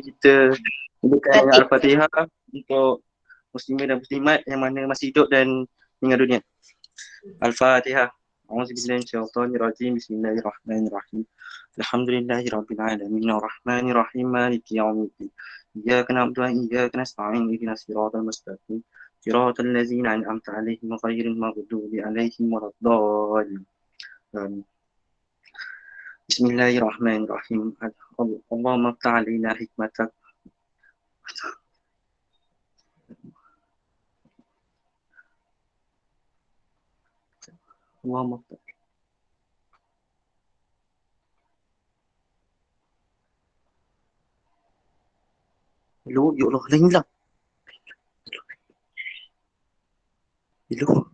kita berikan Al-Fatihah untuk muslimin dan muslimat yang mana masih hidup dan meninggal dunia. Al-Fatihah. A'udzubillahi minasyaitonir rajim. Bismillahirrahmanirrahim. Alhamdulillahirabbil alamin arrahmanir rahim maliki yaumiddin. Iyyaka na'budu wa iyyaka nasta'in ihdinas siratal mustaqim. Siratal ladzina an'amta 'alaihim ghairil maghdubi 'alaihim waladdallin. Bismillahirrahmanirrahim. Allahumma iftah 'alaina hikmatak. Allahumma iftah. Hello, ya Allah, dah hilang. Hello.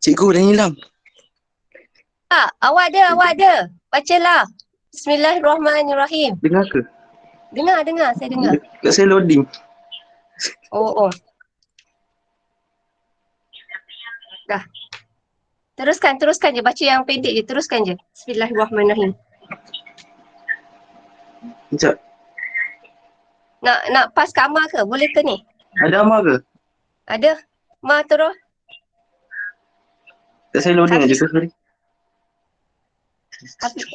Cikgu dah hilang. Awak ada. Bacalah. Bismillahirrahmanirrahim. Dengar ke? Dengar, saya dengar. Kat saya loading. Oh. Dah. Teruskan je. Baca yang pendek je. Teruskan je. Bismillahirrahmanirrahim. Sekejap. Nak pas ke Amar ke? Boleh ke ni? Ada Amar ke? Ada. Ma terus. Kat saya loading aja ke? Sorry. Hafiz.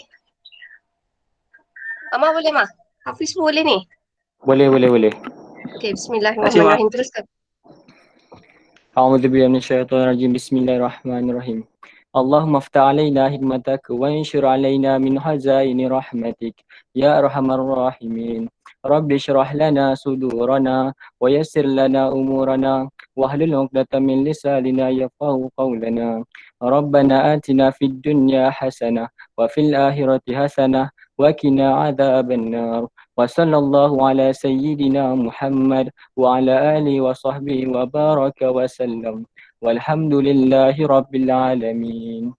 Amar boleh, Ma? Hafiz pun boleh ni? Boleh. Okay, bismillahirrahmanirrahim. Teruskan. A'udzu billahi minasyaitonir rajim. Bismillahirrahmanirrahim. Allahumma iftah 'alaina hikmatak wa anshur 'alaina min hazaini rahmatik ya arhamar rahimin. Rabbi shrah lana sudurana wa yassir lana umurana wahlul 'uqdatam min lisanina yafqahu qawlana. Rabbana atina fid dunya hasanah wa fil akhirati hasanah wa qina adzabannar. Wa sallallahu ala sayyidina Muhammad wa ala alihi wa sahbihi wa baraka wa sallam. Walhamdulillahi rabbil alamin.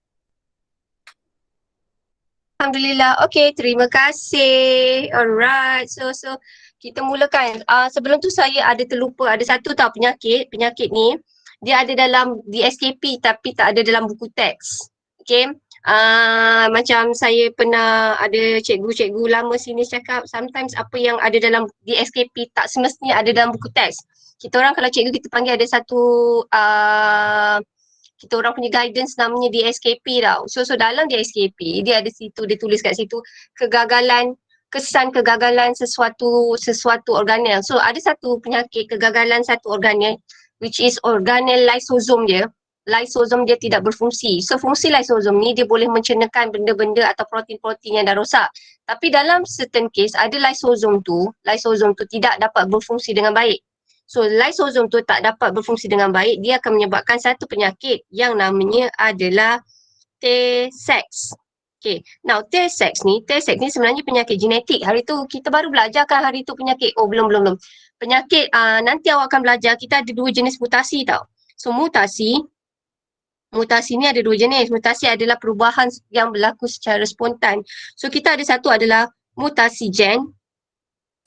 Alhamdulillah. Okay, terima kasih. Alright. So kita mulakan. Sebelum tu saya ada terlupa. Ada satu tau penyakit. Penyakit ni dia ada dalam DSKP tapi tak ada dalam buku teks. Okay. Macam saya pernah ada cikgu-cikgu lama sini cakap sometimes apa yang ada dalam DSKP tak semestinya ada dalam buku teks. Kita orang kalau cikgu kita panggil ada satu kita orang punya guidance namanya DSKP tau. So dalam DSKP dia ada situ, dia tulis kat situ kesan kegagalan sesuatu organel. So ada satu penyakit kegagalan satu organel which is organel lysosom dia. Lysosom dia tidak berfungsi. So fungsi lysosom ni dia boleh mencernakan benda-benda atau protein-protein yang dah rosak. Tapi dalam certain case ada lysosom tu tidak dapat berfungsi dengan baik. So lysosom tu tak dapat berfungsi dengan baik, dia akan menyebabkan satu penyakit yang namanya adalah Tay-Sachs. Okay, now Tay-Sachs ni sebenarnya penyakit genetik. Hari tu kita baru belajar kan hari tu penyakit? Oh belum. Penyakit nanti awak akan belajar kita ada dua jenis mutasi tau. So mutasi ni ada dua jenis. Mutasi adalah perubahan yang berlaku secara spontan. So kita ada satu adalah mutasi gen.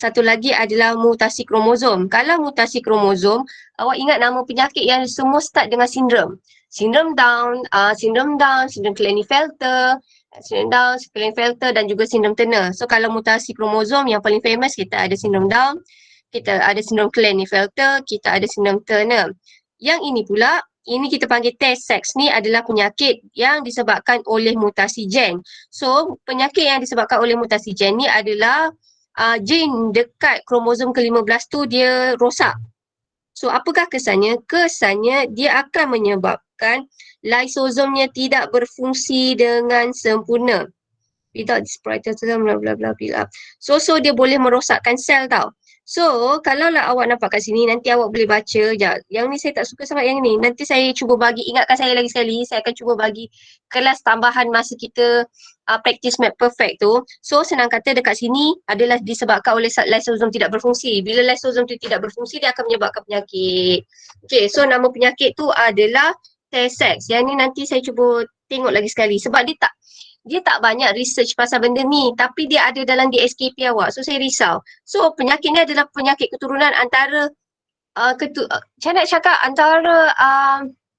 Satu lagi adalah mutasi kromosom. Kalau mutasi kromosom, awak ingat nama penyakit yang semua start dengan sindrom. Sindrom Down, sindrom Klinefelter, dan juga sindrom Turner. So kalau mutasi kromosom yang paling famous kita ada sindrom Down, kita ada sindrom Klinefelter, kita ada sindrom Turner. Yang ini pula, ini kita panggil Tay-Sachs ni adalah penyakit yang disebabkan oleh mutasi gen. So penyakit yang disebabkan oleh mutasi gen ni adalah gen dekat kromosom ke-15 tu dia rosak. So apakah kesannya? Kesannya dia akan menyebabkan lysosomnya tidak berfungsi dengan sempurna. Without this bla bla bla. So dia boleh merosakkan sel tau. So kalaulah awak nampak kat sini nanti awak boleh baca sekejap. Yang ni saya tak suka sangat yang ni. Nanti saya cuba bagi, ingatkan saya lagi sekali, saya akan cuba bagi kelas tambahan masa kita practice map perfect tu. So senang kata dekat sini adalah disebabkan oleh lysosom tidak berfungsi. Bila lysosom tu tidak berfungsi dia akan menyebabkan penyakit. Okay, so nama penyakit tu adalah Tay-Sachs. Yang ni nanti saya cuba tengok lagi sekali sebab dia tak banyak research pasal benda ni tapi dia ada dalam DSKP awak. So saya risau. So penyakit ni adalah penyakit keturunan antara saya nak cakap antara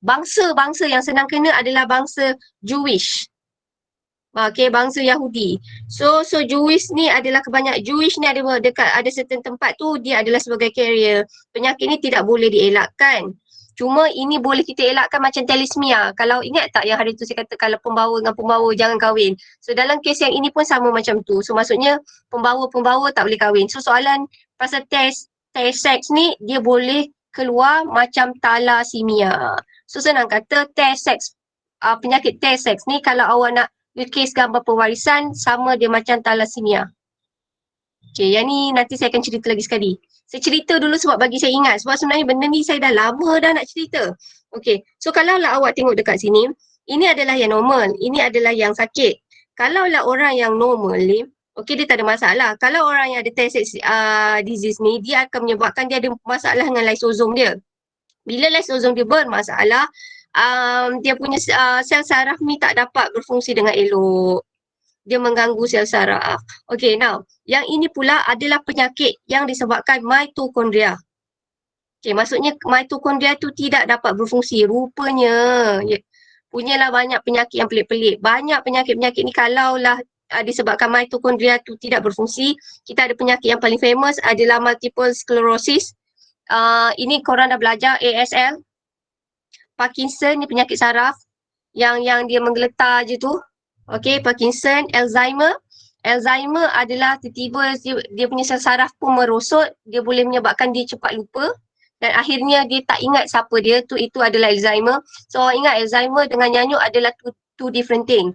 bangsa yang senang kena adalah bangsa Jewish. Okay, bangsa Yahudi. So Jewish ni adalah Jewish ni ada dekat ada certain tempat tu dia adalah sebagai carrier. Penyakit ni tidak boleh dielakkan. Cuma ini boleh kita elakkan macam thalassemia. Kalau ingat tak yang hari tu saya kata kalau pembawa dengan pembawa jangan kahwin. So dalam kes yang ini pun sama macam tu. So maksudnya pembawa tak boleh kahwin. So soalan pasal test seks ni dia boleh keluar macam thalassemia. So senang kata test seks penyakit test seks ni kalau awak nak kes gambar pewarisan sama dia macam thalassemia. Okay, yang ni nanti saya akan cerita lagi sekali. Saya cerita dulu sebab bagi saya ingat. Sebab sebenarnya benda ni saya dah lama dah nak cerita. Okay, so kalau lah awak tengok dekat sini, ini adalah yang normal, ini adalah yang sakit. Kalau lah orang yang normal ni, okay dia tak ada masalah. Kalau orang yang ada test disease ni, dia akan menyebabkan dia ada masalah dengan lysosom dia. Bila lysosom dia bermasalah, dia punya sel saraf ni tak dapat berfungsi dengan elok. Dia mengganggu sel saraf. Okay, now yang ini pula adalah penyakit yang disebabkan mitokondria. Okay, maksudnya mitokondria tu tidak dapat berfungsi. Rupanya, punyalah banyak penyakit yang pelik-pelik. Banyak penyakit-penyakit ni kalaulah disebabkan mitokondria tu tidak berfungsi, kita ada penyakit yang paling famous adalah multiple sclerosis. Ini korang dah belajar ASL. Parkinson ni penyakit saraf yang dia menggeletar je tu. Okay, Parkinson, Alzheimer. Alzheimer adalah tiba-tiba dia punya sel saraf pun merosot, dia boleh menyebabkan dia cepat lupa dan akhirnya dia tak ingat siapa dia, itu adalah Alzheimer. So ingat Alzheimer dengan nyanyuk adalah two different thing.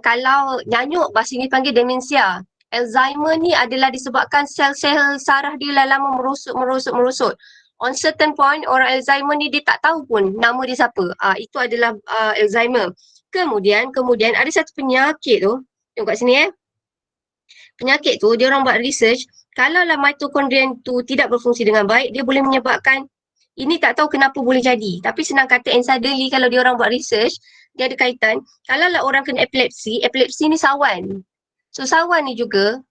Kalau nyanyuk bahasa ini panggil demensia. Alzheimer ni adalah disebabkan sel-sel saraf dia lama merosot. On certain point, orang Alzheimer ni dia tak tahu pun nama dia siapa. Itu adalah Alzheimer. Kemudian ada satu penyakit tu, tengok kat sini Penyakit tu, dia orang buat research, kalau lah mitokondria tu tidak berfungsi dengan baik, dia boleh menyebabkan, ini tak tahu kenapa boleh jadi. Tapi senang kata and suddenly kalau dia orang buat research, dia ada kaitan, kalau lah orang kena epilepsi ni sawan. So sawan ni juga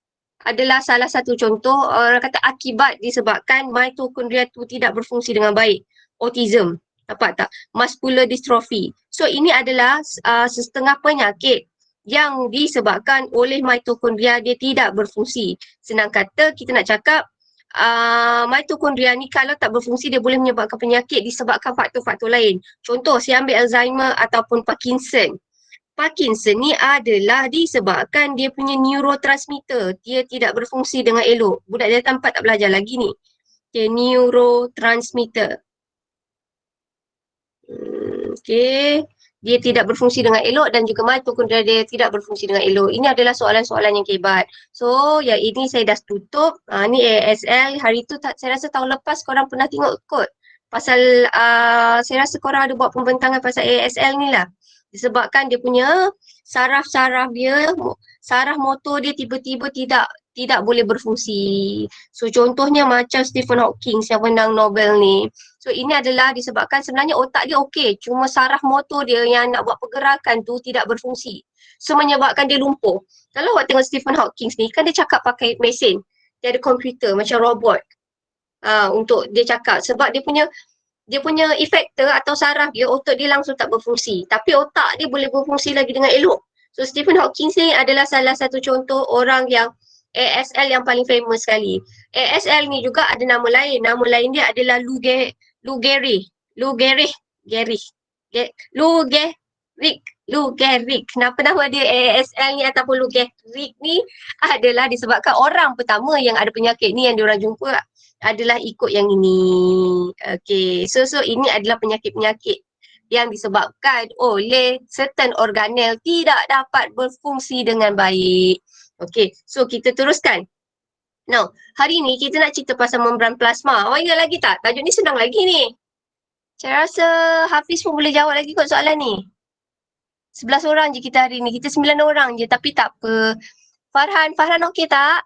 adalah salah satu contoh orang kata akibat disebabkan mitokondria tu tidak berfungsi dengan baik. Autism. Dapat tak? Muscular dystrophy. So ini adalah setengah penyakit yang disebabkan oleh mitokondria dia tidak berfungsi. Senang kata kita nak cakap mitokondria ni kalau tak berfungsi dia boleh menyebabkan penyakit disebabkan faktor-faktor lain. Contoh saya ambil Alzheimer ataupun Parkinson. Parkinson ni adalah disebabkan dia punya neurotransmitter dia tidak berfungsi dengan elok. Budak dia tempat tak belajar lagi ni. Okay, neurotransmitter. Okay, dia tidak berfungsi dengan elok dan juga mitokondria dia tidak berfungsi dengan elok. Ini adalah soalan-soalan yang kebat. So, yang ini saya dah tutup. Ni ASL. Hari tu saya rasa tahun lepas korang pernah tengok kot. Pasal saya rasa korang ada buat pembentangan pasal ASL ni lah. Disebabkan dia punya saraf-saraf dia, saraf motor dia tiba-tiba tidak boleh berfungsi. So contohnya macam Stephen Hawking yang menang Nobel ni. So ini adalah disebabkan sebenarnya otak dia okey, cuma saraf motor dia yang nak buat pergerakan tu tidak berfungsi. So menyebabkan dia lumpuh. Kalau awak tengok Stephen Hawking ni kan dia cakap pakai mesin. Dia ada komputer macam robot. Untuk dia cakap sebab dia punya efektor atau saraf dia, otak dia langsung tak berfungsi. Tapi otak dia boleh berfungsi lagi dengan elok. So Stephen Hawking ni adalah salah satu contoh orang yang ASL yang paling famous sekali. ASL ni juga ada nama lain. Nama lain dia adalah Lou Gehrig. Kenapa nama dia ASL ni ataupun Lou Gehrig ni adalah disebabkan orang pertama yang ada penyakit ni yang diorang jumpa adalah ikut yang ini. Okay, so ini adalah penyakit-penyakit yang disebabkan oleh certain organel tidak dapat berfungsi dengan baik. Okay, so kita teruskan. Now, hari ni kita nak cerita pasal membran plasma. Awak ingat lagi tak? Tajuk ni senang lagi ni. Saya rasa Hafiz pun boleh jawab lagi kot soalan ni. 11 orang je kita hari ni. Kita 9 orang je tapi tak apa. Farhan okey tak?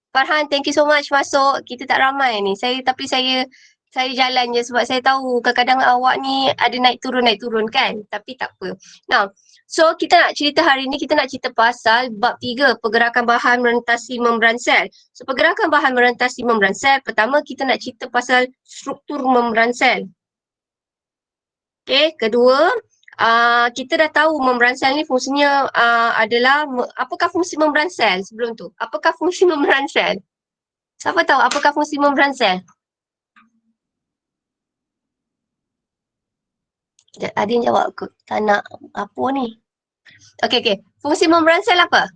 Farhan, thank you so much masuk. Kita tak ramai ni. Tapi saya jalan je sebab saya tahu kadang-kadang awak ni ada naik turun kan. Tapi tak apa. Now, so kita nak cerita hari ni, kita nak cerita pasal bab 3, pergerakan bahan merentasi membran sel. So pergerakan bahan merentasi membran sel, pertama kita nak cerita pasal struktur membran sel. Okay, kedua Kita dah tahu memberansel ni fungsinya adalah, apakah fungsi memberansel sebelum tu? Apakah fungsi memberansel? Siapa tahu apakah fungsi memberansel? Ada yang jawab ke? Tak nak apa ni? Okey. Fungsi memberansel apa?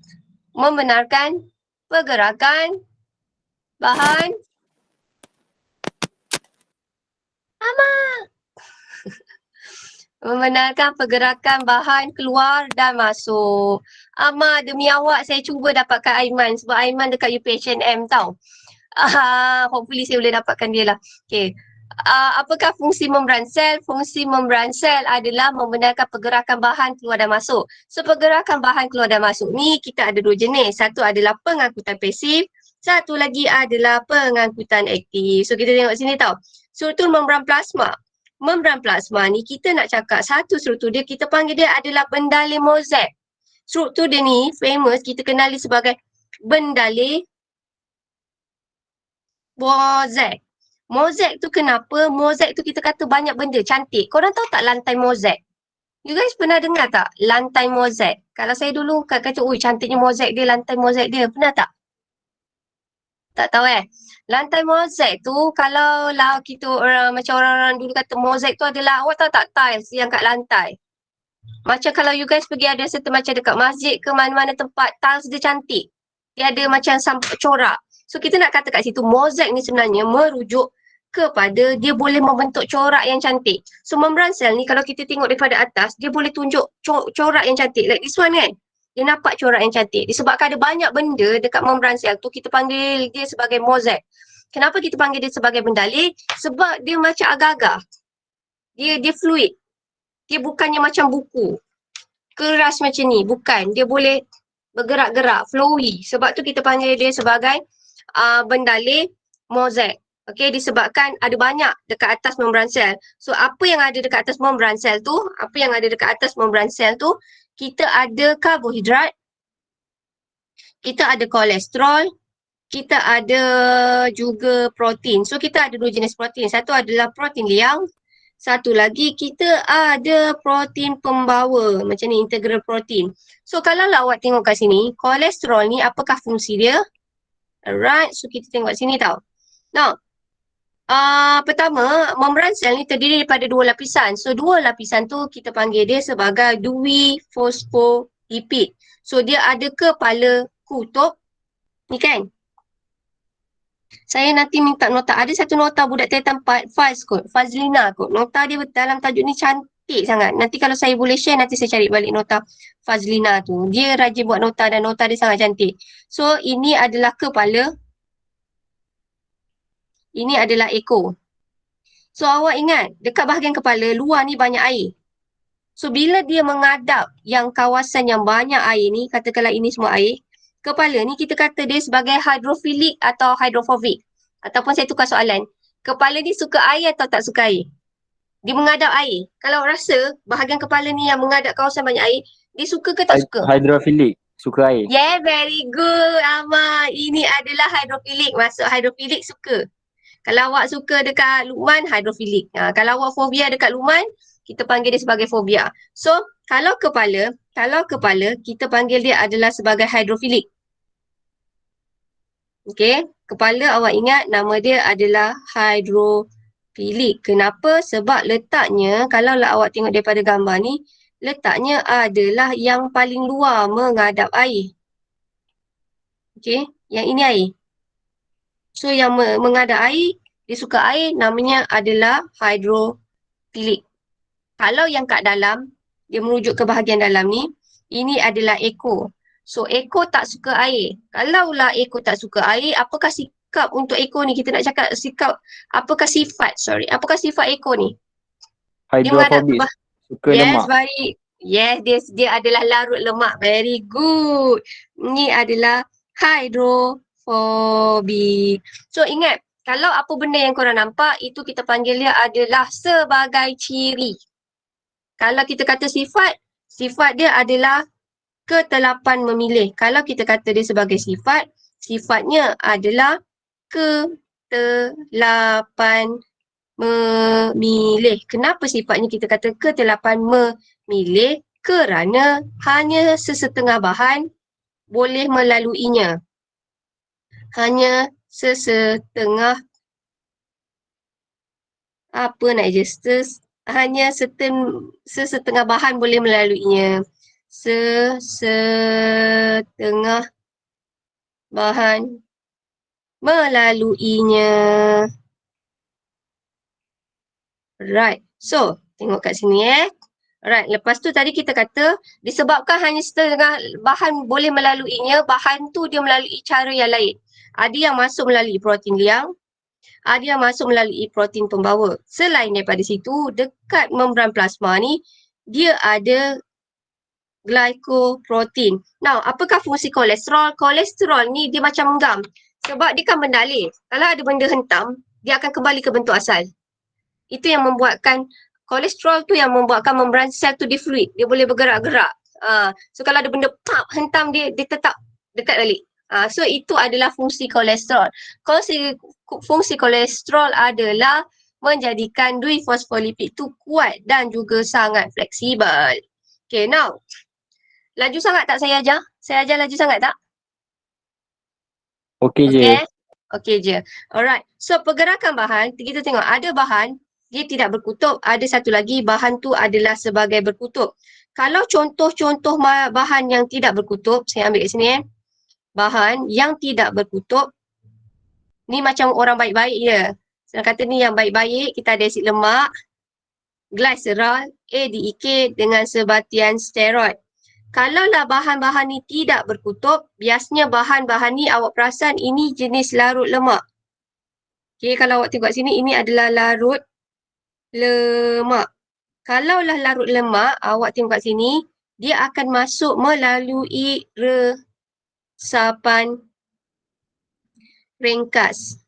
Membenarkan pergerakan bahan membenarkan pergerakan bahan keluar dan masuk. Demi awak saya cuba dapatkan Aiman sebab Aiman dekat UPHNM tau. Hopefully saya boleh dapatkan dia lah. Okay. Apakah fungsi memberansel? Fungsi memberansel adalah membenarkan pergerakan bahan keluar dan masuk. So pergerakan bahan keluar dan masuk ni kita ada dua jenis. Satu adalah pengangkutan pasif, satu lagi adalah pengangkutan aktif. So kita tengok sini tau. Struktur membran plasma. Membran plasma ni kita nak cakap satu struktur dia, kita panggil dia adalah bendalih mozaik. Struktur dia ni famous, kita kenali sebagai bendalih mozaik. Mozaik tu kenapa? Mozaik tu kita kata banyak benda cantik. Korang tahu tak lantai mozaik? You guys pernah dengar tak lantai mozaik? Kalau saya dulu kata, ui cantiknya mozaik dia, lantai mozaik dia. Pernah tak? Tak tahu Lantai mozaik tu kalau lah kita macam orang-orang dulu kata mozaik tu adalah, awak tahu tak tiles yang kat lantai? Macam kalau you guys pergi ada serta macam dekat masjid ke mana-mana tempat, tiles dia cantik. Dia ada macam corak. So kita nak kata kat situ mozaik ni sebenarnya merujuk kepada dia boleh membentuk corak yang cantik. So memberansel ni kalau kita tengok daripada atas, dia boleh tunjuk corak yang cantik. Like this one kan? Dia nampak corak yang cantik. Disebabkan ada banyak benda dekat memberansel tu, kita panggil dia sebagai mozaik. Kenapa kita panggil dia sebagai bendalih? Sebab dia macam agak-agak. Dia fluid. Dia bukannya macam buku. Keras macam ni. Bukan. Dia boleh bergerak-gerak, flowy. Sebab tu kita panggil dia sebagai bendalih mozaik. Okey, disebabkan ada banyak dekat atas memberansel. So apa yang ada dekat atas memberansel tu? Kita ada karbohidrat, kita ada kolesterol, kita ada juga protein. So kita ada dua jenis protein. Satu adalah protein liang, satu lagi kita ada protein pembawa. Macam ni, integral protein. So kalau lah awak tengok kat sini, kolesterol ni apakah fungsi dia? Alright, so kita tengok sini tau. Now, pertama, memberansel ni terdiri daripada dua lapisan. So dua lapisan tu kita panggil dia sebagai duifosfolipid. So dia ada kepala kutub. Ni kan? Saya nanti minta nota. Ada satu nota budak Titan 4, Fazlina kot. Nota dia dalam tajuk ni cantik sangat. Nanti kalau saya boleh share, nanti saya cari balik nota Fazlina tu. Dia rajin buat nota dan nota dia sangat cantik. So ini adalah kepala. Ini adalah ekor. So awak ingat, dekat bahagian kepala, luar ni banyak air. So bila dia menghadap yang kawasan yang banyak air ni, katakanlah ini semua air, kepala ni kita kata dia sebagai hidrofilik atau hidrofobik. Ataupun saya tukar soalan, kepala ni suka air atau tak suka air? Dia menghadap air. Kalau rasa bahagian kepala ni yang menghadap kawasan banyak air, dia suka ke tak suka? Hidrofilik, suka air. Yeah, very good Ahmad. Ini adalah hidrofilik. Masuk hidrofilik suka. Kalau awak suka dekat Luqman, hidrofilik. Kalau awak fobia dekat Luqman, kita panggil dia sebagai fobia. So, kalau kepala, kita panggil dia adalah sebagai hidrofilik. Okey, kepala awak ingat nama dia adalah hidrofilik. Kenapa? Sebab letaknya, kalau lah awak tengok daripada gambar ni, letaknya adalah yang paling luar menghadap air. Okey, yang ini air. So yang menghadap air, dia suka air, namanya adalah hidrofilik. Kalau yang kat dalam, dia merujuk ke bahagian dalam ni, ini adalah ekor. So ekor tak suka air. Kalaulah ekor tak suka air, apakah sikap untuk ekor ni? Kita nak cakap apakah sifat ekor ni? Hidrofobik, suka lemak. Dia adalah larut lemak. Very good. Ini adalah hidrofobik. So ingat, kalau apa benda yang korang nampak, itu kita panggil dia adalah sebagai ciri. Kalau kita kata sifat dia adalah ketelapan memilih. Kalau kita kata dia sebagai sifatnya adalah ketelapan memilih. Kenapa sifatnya kita kata ketelapan memilih? Kerana hanya sesetengah bahan boleh melaluinya. Hanya sesetengah apa nak je, hanya sesetengah bahan boleh melaluinya. Sesetengah bahan melaluinya. Right. So, tengok kat sini Right. Lepas tu tadi kita kata disebabkan hanya setengah bahan boleh melaluinya, bahan tu dia melalui cara yang lain. Ada yang masuk melalui protein liang, ada yang masuk melalui protein pembawa. Selain daripada situ, dekat membran plasma ni, dia ada glycoprotein. Now, apakah fungsi kolesterol? Kolesterol ni dia macam menggam. Sebab dia kan benda alih. Kalau ada benda hentam, dia akan kembali ke bentuk asal. Itu yang membuatkan kolesterol tu yang membuatkan membran sel tu dia fluid. Dia boleh bergerak-gerak. So kalau ada benda hentam dia tetap dekat balik. So itu adalah fungsi kolesterol. Fungsi kolesterol adalah menjadikan dui fosfolipid tu kuat dan juga sangat fleksibel. Okay, now. Laju sangat tak saya ajar? Saya ajar laju sangat tak? Okey je. Okay? Okay je. Alright. So pergerakan bahan, kita tengok ada bahan dia tidak berkutub, ada satu lagi bahan tu adalah sebagai berkutub. Kalau contoh-contoh bahan yang tidak berkutub, saya ambil kat sini bahan yang tidak berkutub, ni macam orang baik-baik je. Saya kata ni yang baik-baik, kita ada asid lemak, glycerol, ADEK dengan sebatian steroid. Kalaulah bahan-bahan ni tidak berkutub, biasanya bahan-bahan ni awak perasan ini jenis larut lemak. Okay, kalau awak tengok sini, ini adalah larut lemak. Kalaulah larut lemak, awak tengok kat sini, dia akan masuk melalui resapan ringkas.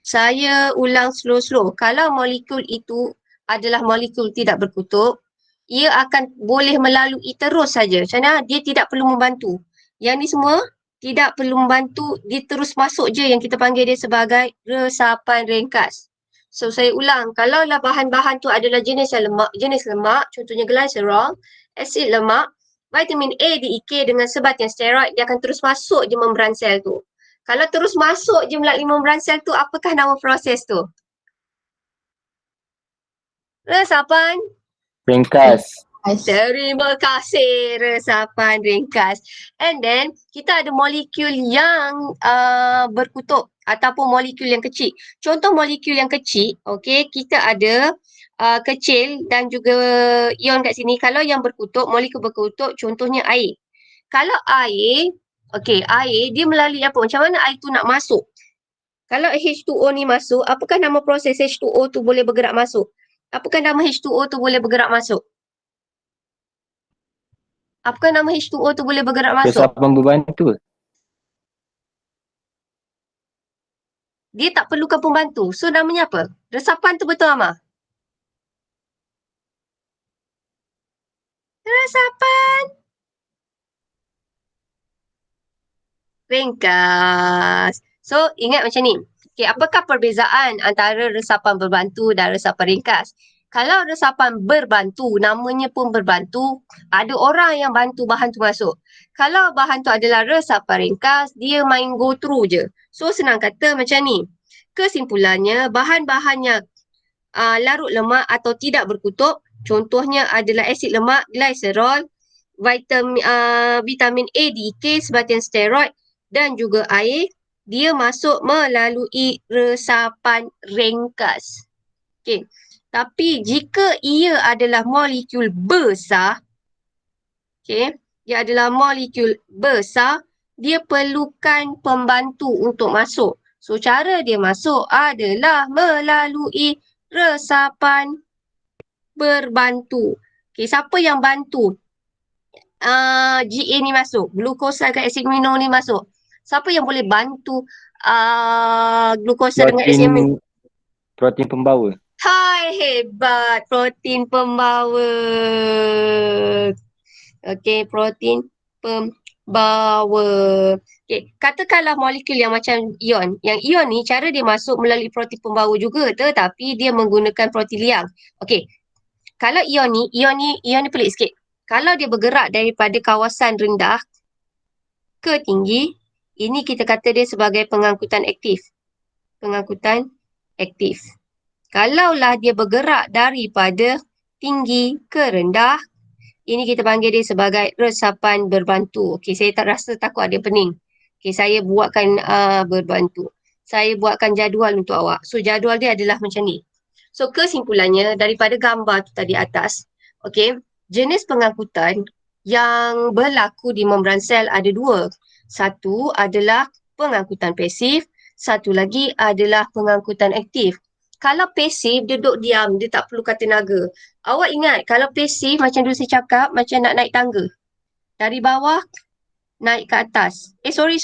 Saya ulang slow-slow. Kalau molekul itu adalah molekul tidak berkutub, ia akan boleh melalui terus saja. Macam mana? Dia tidak perlu membantu. Yang ni semua tidak perlu membantu, dia terus masuk je yang kita panggil dia sebagai resapan ringkas. So saya ulang, kalaulah bahan-bahan tu adalah jenis lemak, contohnya glycerol, asid lemak, vitamin A, DEK dengan sebatian steroid, dia akan terus masuk je membran sel tu. Kalau terus masuk je melalui membran sel tu, apakah nama proses tu? Resapan Ringkas. Terima kasih, resapan ringkas. And then, kita ada molekul yang berkutub ataupun molekul yang kecil. Contoh molekul yang kecil, okay, kita ada kecil dan juga ion kat sini. Kalau yang berkutub, molekul berkutub, contohnya air. Kalau air, okay, air dia melalui apa? Macam mana air tu nak masuk? Kalau H2O ni masuk, apakah nama proses H2O tu boleh bergerak masuk? Apakah nama H2O tu boleh bergerak masuk? Apakah nama H2O tu boleh bergerak masuk? Resapan berbantu. Dia tak perlukan pembantu. So namanya apa? Resapan tu betul Amar? Resapan ringkas. So ingat macam ni. Okay, apakah perbezaan antara resapan berbantu dan resapan ringkas? Kalau resapan berbantu, namanya pun berbantu, ada orang yang bantu bahan tu masuk. Kalau bahan tu adalah resapan ringkas, dia main go through je. So senang kata macam ni. Kesimpulannya, bahan-bahan yang larut lemak atau tidak berkutub, contohnya adalah asid lemak, glycerol, vitamin A, DEK, sebatian steroid dan juga air, dia masuk melalui resapan ringkas. Okey. Tapi jika ia adalah molekul besar, okay, dia adalah molekul besar, dia perlukan pembantu untuk masuk. So, cara dia masuk adalah melalui resapan berbantu. Okay, siapa yang bantu GA ni masuk? Glukosa dengan asid amino ni masuk. Siapa yang boleh bantu glukosa dengan asid amino? Protein pembawa. Hai, hebat. Protein pembawa. Okey, protein Bawa. Okay. Katakanlah molekul yang macam ion. Yang ion ni cara dia masuk melalui protein pembawa juga tetapi dia menggunakan protein liang. Okey. Kalau ion ni pelik sikit. Kalau dia bergerak daripada kawasan rendah ke tinggi, ini kita kata dia sebagai pengangkutan aktif. Pengangkutan aktif. Kalaulah dia bergerak daripada tinggi ke rendah, ini kita panggil dia sebagai resapan berbantu. Okey, saya tak rasa takut ada pening. Okey, saya buatkan berbantu. Saya buatkan jadual untuk awak. So, jadual dia adalah macam ni. So, kesimpulannya daripada gambar tu tadi atas, okey, jenis pengangkutan yang berlaku di membran sel ada dua. Satu adalah pengangkutan pasif, satu lagi adalah pengangkutan aktif. Kalau pasif, dia duduk diam, dia tak perlukan tenaga. Awak ingat kalau pasif macam dulu saya cakap, macam nak naik tangga. Dari bawah, naik ke atas. Sorry.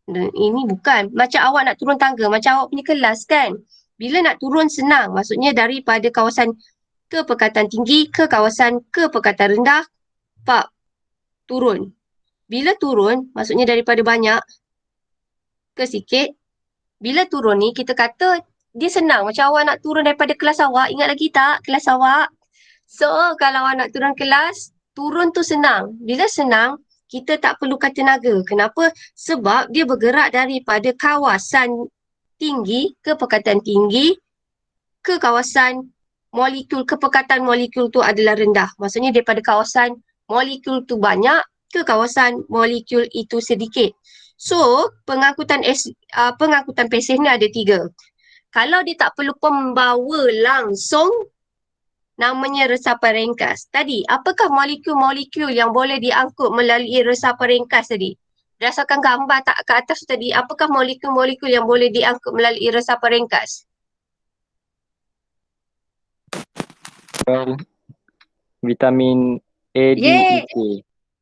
Ini bukan. Macam awak nak turun tangga, macam awak punya kelas kan. Bila nak turun senang, maksudnya daripada kawasan kepekatan tinggi ke kawasan kepekatan rendah, pak, turun. Bila turun, maksudnya daripada banyak ke sikit. Bila turun ni, kita kata dia senang. Macam awak nak turun daripada kelas awak, ingat lagi tak kelas awak? So, kalau awak nak turun kelas, turun tu senang. Bila senang, kita tak perlukan tenaga. Kenapa? Sebab dia bergerak daripada kawasan tinggi, kepekatan tinggi, ke kawasan molekul, kepekatan molekul tu adalah rendah. Maksudnya daripada kawasan molekul tu banyak ke kawasan molekul itu sedikit. So, pengangkutan pasif ni ada 3. Kalau dia tak perlu pembawa langsung, namanya resapan ringkas. Tadi, apakah molekul-molekul yang boleh diangkut melalui resapan ringkas tadi? Berdasarkan gambar tak ke atas tadi, apakah molekul-molekul yang boleh diangkut melalui resapan ringkas? Vitamin A, D, E, K.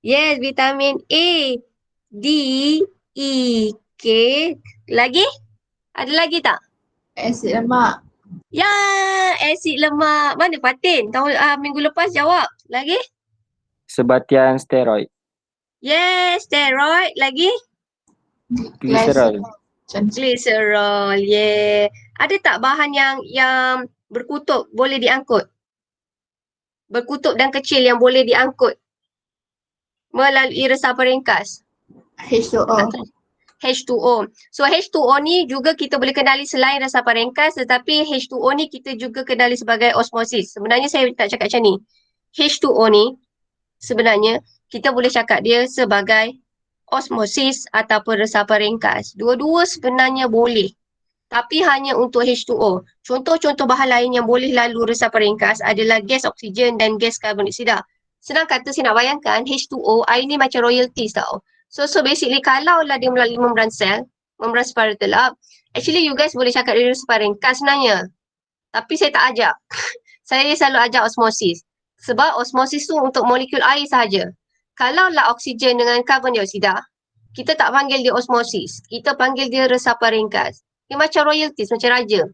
Yes, vitamin A, D, E, K. Lagi? Ada lagi tak? Asid lemak. Ya, asid lemak. Mana Fatin? Minggu lepas jawab. Lagi? Sebatian steroid. Yes, steroid. Lagi? Glycerol. Glycerol. Yeah. Ada tak bahan yang berkutub boleh diangkut? Berkutub dan kecil yang boleh diangkut melalui resapan ringkas? H2O. H2O. So H2O ni juga kita boleh kenali selain resapan ringkas, tetapi H2O ni kita juga kenali sebagai osmosis. Sebenarnya saya tak cakap macam ni. H2O ni sebenarnya kita boleh cakap dia sebagai osmosis ataupun resapan ringkas. Dua-dua sebenarnya boleh. Tapi hanya untuk H2O. Contoh-contoh bahan lain yang boleh lalu resapan ringkas adalah gas oksigen dan gas karbon dioksida. Senang kata saya nak bayangkan H2O, air ni macam royalties tau. So basically kalau lah dia melalui membran sel, membran spiratul, actually you guys boleh cakap dia resapan ringkas sebenarnya. Tapi saya tak ajak. Saya selalu ajak osmosis. Sebab osmosis tu untuk molekul air sahaja. Kalau lah oksigen dengan karbon dioksida, kita tak panggil dia osmosis. Kita panggil dia resapan ringkas. Dia macam royalties, macam raja.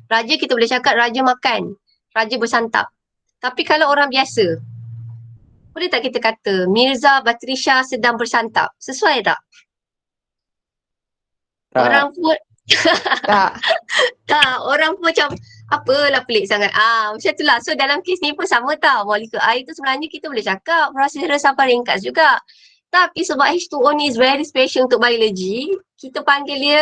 Raja kita boleh cakap raja makan, raja bersantap. Tapi kalau orang biasa, boleh tak kita kata Mirza Batrisha sedang bersantap? Sesuai tak? Tak. Orang pun Tak. tak, orang pun macam apalah pelik sangat. Macam itulah. So dalam kes ni pun sama tau. Molekul air tu sebenarnya kita boleh cakap proses resapan ringkas juga. Tapi sebab H2O ni is very special untuk biologi, kita panggil dia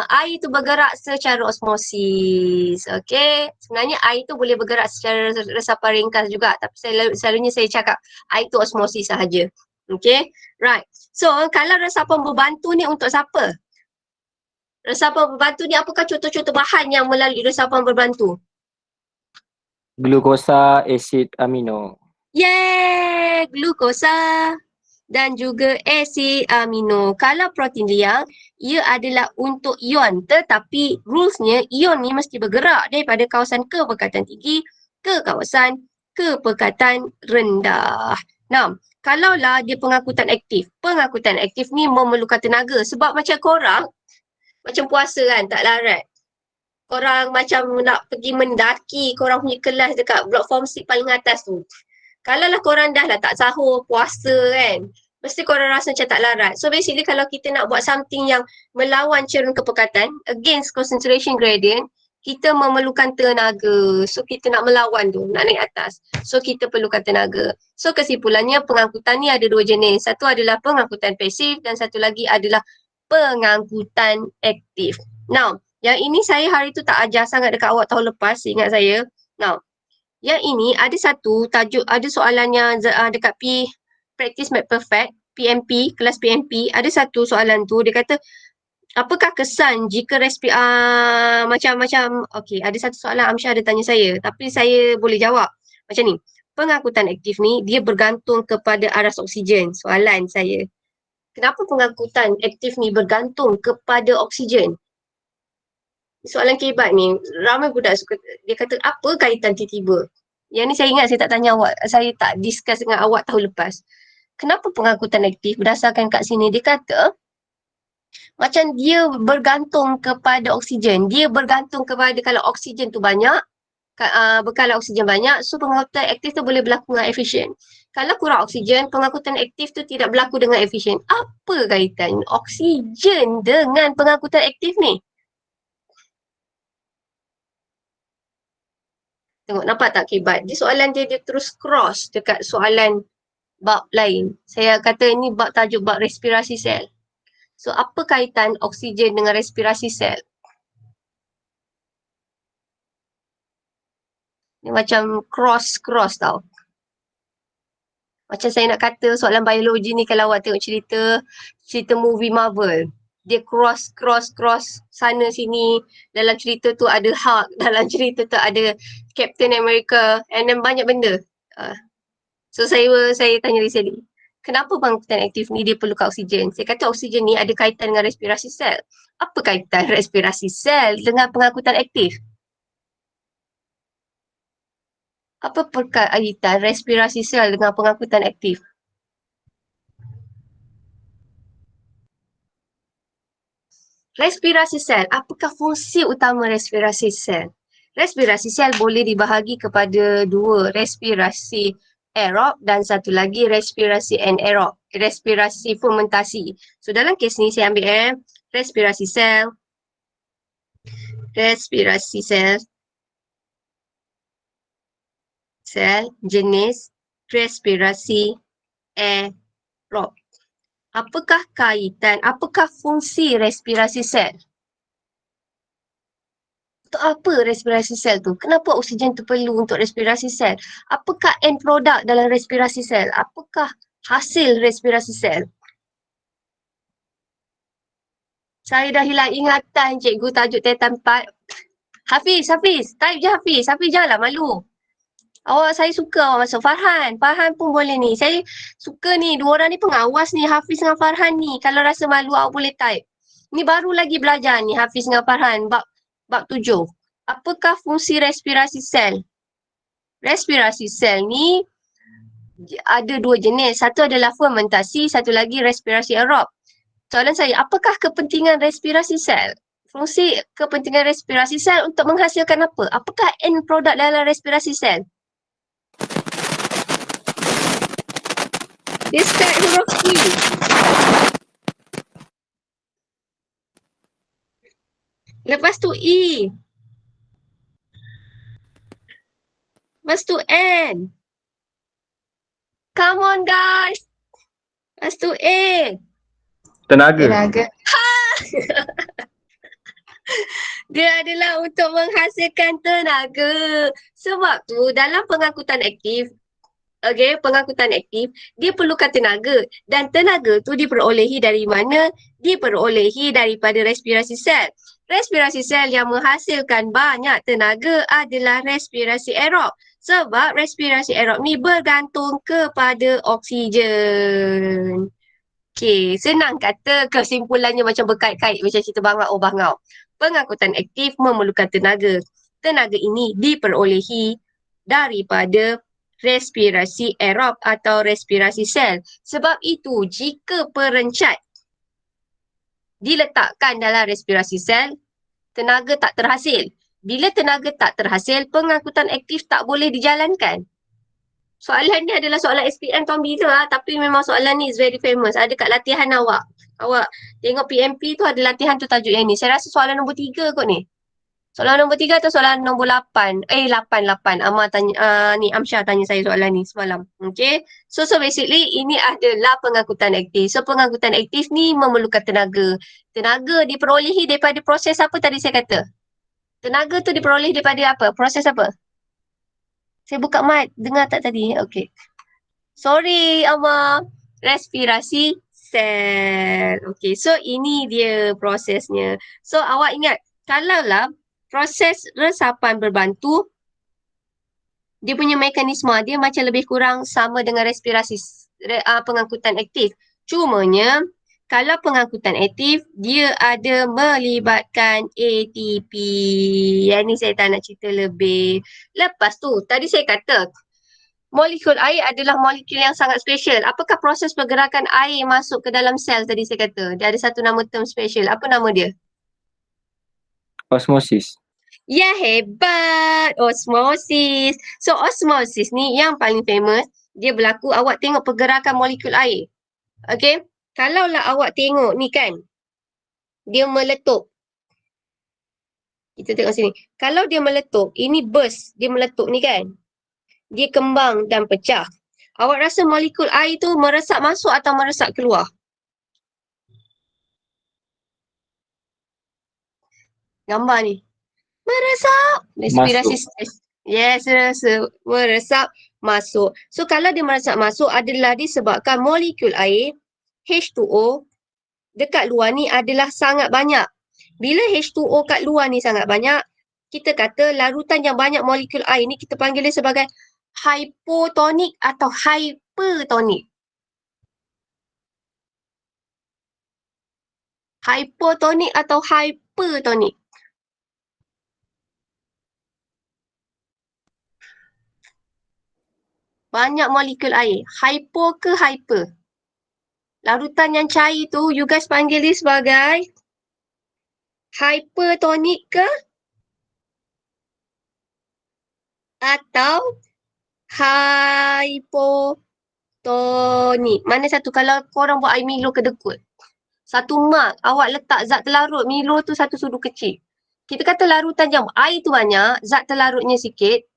air tu bergerak secara osmosis. Okay. Sebenarnya air tu boleh bergerak secara resapan ringkas juga. Tapi selalunya saya cakap air tu osmosis sahaja. Okay. Right. So kalau resapan berbantu ni untuk siapa? Resapan berbantu ni apakah contoh-contoh bahan yang melalui resapan berbantu? Glukosa, asid amino. Yeah, glukosa dan juga asid amino. Kalau protein liang, ia adalah untuk ion. Tetapi rulesnya, ion ni mesti bergerak daripada kawasan kepekatan tinggi ke kawasan kepekatan rendah. Nah, kalaulah dia pengangkutan aktif. Pengangkutan aktif ni memerlukan tenaga. Sebab macam korang, macam puasa kan, tak larat. Korang macam nak pergi mendaki korang punya kelas dekat blok form 6 paling atas tu. Kalau lah korang dah lah tak sahur, puasa kan. Mesti korang rasa macam tak larat. So basically kalau kita nak buat something yang melawan cerun kepekatan, against concentration gradient, kita memerlukan tenaga. So kita nak melawan tu, nak naik atas. So kita perlukan tenaga. So kesimpulannya pengangkutan ni ada dua jenis. Satu adalah pengangkutan pasif dan satu lagi adalah pengangkutan aktif. Now, yang ini saya hari tu tak ajar sangat dekat awak tahun lepas, ingat saya. Now, yang ini ada satu tajuk, ada soalannya dekat Practice Make Perfect, PMP, kelas PMP, ada satu soalan tu, dia kata, apakah kesan jika macam-macam, okey, ada satu soalan Amsyah ada tanya saya, tapi saya boleh jawab. Macam ni, pengangkutan aktif ni, dia bergantung kepada aras oksigen. Soalan saya, kenapa pengangkutan aktif ni bergantung kepada oksigen? Soalan kebat ni, ramai budak suka, dia kata, apa kaitan tiba-tiba? Yang ni saya ingat saya tak tanya awak, saya tak discuss dengan awak tahun lepas. Kenapa pengangkutan aktif? Berdasarkan kat sini, dia kata macam dia bergantung kepada oksigen. Dia bergantung kepada kalau oksigen tu banyak, kalau oksigen banyak, so pengangkutan aktif tu boleh berlaku dengan efisien. Kalau kurang oksigen, pengangkutan aktif tu tidak berlaku dengan efisien. Apa kaitan oksigen dengan pengangkutan aktif ni? Tengok, nampak tak kebat? Dia soalan dia terus cross dekat soalan bab lain. Saya kata ini bab tajuk bab respirasi sel. So, apa kaitan oksigen dengan respirasi sel? Ni macam cross tau. Macam saya nak kata soalan biologi ni kalau awak tengok cerita movie Marvel. Dia cross sana sini. Dalam cerita tu ada Hulk, dalam cerita tu ada Captain America and then banyak benda. So saya tanya Rizali, kenapa pengangkutan aktif ni dia perlukan oksigen? Saya kata oksigen ni ada kaitan dengan respirasi sel. Apa kaitan respirasi sel dengan pengangkutan aktif? Apa perkaitan respirasi sel dengan pengangkutan aktif? Respirasi sel, apakah fungsi utama respirasi sel? Respirasi sel boleh dibahagi kepada dua, respirasi aerob dan satu lagi respirasi anaerob, respirasi fermentasi. So dalam kes ni saya ambil respirasi sel jenis respirasi aerob. Apakah fungsi respirasi sel? Untuk apa respirasi sel tu? Kenapa oksigen tu perlu untuk respirasi sel? Apakah end product dalam respirasi sel? Apakah hasil respirasi sel? Saya dah hilang ingatan cikgu tajuk Tetan 4. Hafiz, type je Hafiz. Hafiz janganlah malu. Saya suka awak masuk. Farhan pun boleh ni. Saya suka ni, dua orang ni pengawas ni, Hafiz dengan Farhan ni. Kalau rasa malu awak boleh type. Ni baru lagi belajar ni Hafiz dengan Farhan, bab 7. Apakah fungsi respirasi sel? Respirasi sel ni ada dua jenis. Satu adalah fermentasi, satu lagi respirasi aerob. Soalan saya, apakah kepentingan respirasi sel? Fungsi kepentingan respirasi sel untuk menghasilkan apa? Apakah end product dalam respirasi sel? Dia start huruf E. Lepas tu E. Lepas tu N. Come on guys. Lepas tu A. Tenaga. Dia adalah untuk menghasilkan tenaga. Sebab tu dalam pengangkutan aktif, pengangkutan aktif, dia perlukan tenaga. Dan tenaga tu diperolehi dari mana? Diperolehi daripada respirasi sel. Respirasi sel yang menghasilkan banyak tenaga adalah respirasi aerob. Sebab respirasi aerob ni bergantung kepada oksigen. Okey, senang kata kesimpulannya macam berkait-kait macam cerita bangau. Pengangkutan aktif memerlukan tenaga. Tenaga ini diperolehi daripada respirasi aerob atau respirasi sel. Sebab itu, jika perencat diletakkan dalam respirasi sel, tenaga tak terhasil. Bila tenaga tak terhasil, pengangkutan aktif tak boleh dijalankan. Soalan ni adalah soalan SPM tahun bila lah, tapi memang soalan ni is very famous. Ada kat latihan awak. Awak tengok PMP tu ada latihan tu tajuk yang ni. Saya rasa soalan nombor 3 kot ni. Soalan nombor 3 atau soalan nombor 8? 8. Amar tanya, ni Amsyah tanya saya soalan ni semalam. Okay. So basically ini adalah pengangkutan aktif. So pengangkutan aktif ni memerlukan tenaga. Tenaga diperolehi daripada proses apa tadi saya kata? Tenaga tu diperoleh daripada apa? Proses apa? Saya buka mic. Dengar tak tadi? Okay. Sorry, Amar. Respirasi sel. Okay, so ini dia prosesnya. So, awak ingat, kalaulah proses resapan berbantu, dia punya mekanisme dia macam lebih kurang sama dengan respirasi pengangkutan aktif. Cumanya, kalau pengangkutan aktif, dia ada melibatkan ATP. Yang ni saya tak nak cerita lebih. Lepas tu, tadi saya kata, molekul air adalah molekul yang sangat special. Apakah proses pergerakan air masuk ke dalam sel tadi saya kata? Dia ada satu nama term special. Apa nama dia? Osmosis. Ya, hebat! Osmosis. So, osmosis ni yang paling famous. Dia berlaku, awak tengok pergerakan molekul air. Okay? Kalaulah awak tengok ni kan, dia meletup. Kita tengok sini. Kalau dia meletup, ini burst. Dia meletup ni kan. Dia kembang dan pecah. Awak rasa molekul air tu meresap masuk atau meresap keluar? Gambar ni. Meresap. Respirasi stres. Yes, meresap masuk. So, kalau dia meresap masuk adalah disebabkan molekul air H2O dekat luar ni adalah sangat banyak. Bila H2O kat luar ni sangat banyak, kita kata larutan yang banyak molekul air ni kita panggil dia sebagai hypotonik atau hypertonik. Hypotonik atau hypertonik. Banyak molekul air. Hypo ke hyper? Larutan yang cair tu, you guys panggil dia sebagai hypertonik ke? Atau hypotonik? Mana satu? Kalau korang buat air Milo kedekut. Satu mark, awak letak zat terlarut Milo tu satu sudu kecil. Kita kata larutan yang air tu banyak, zat terlarutnya sikit.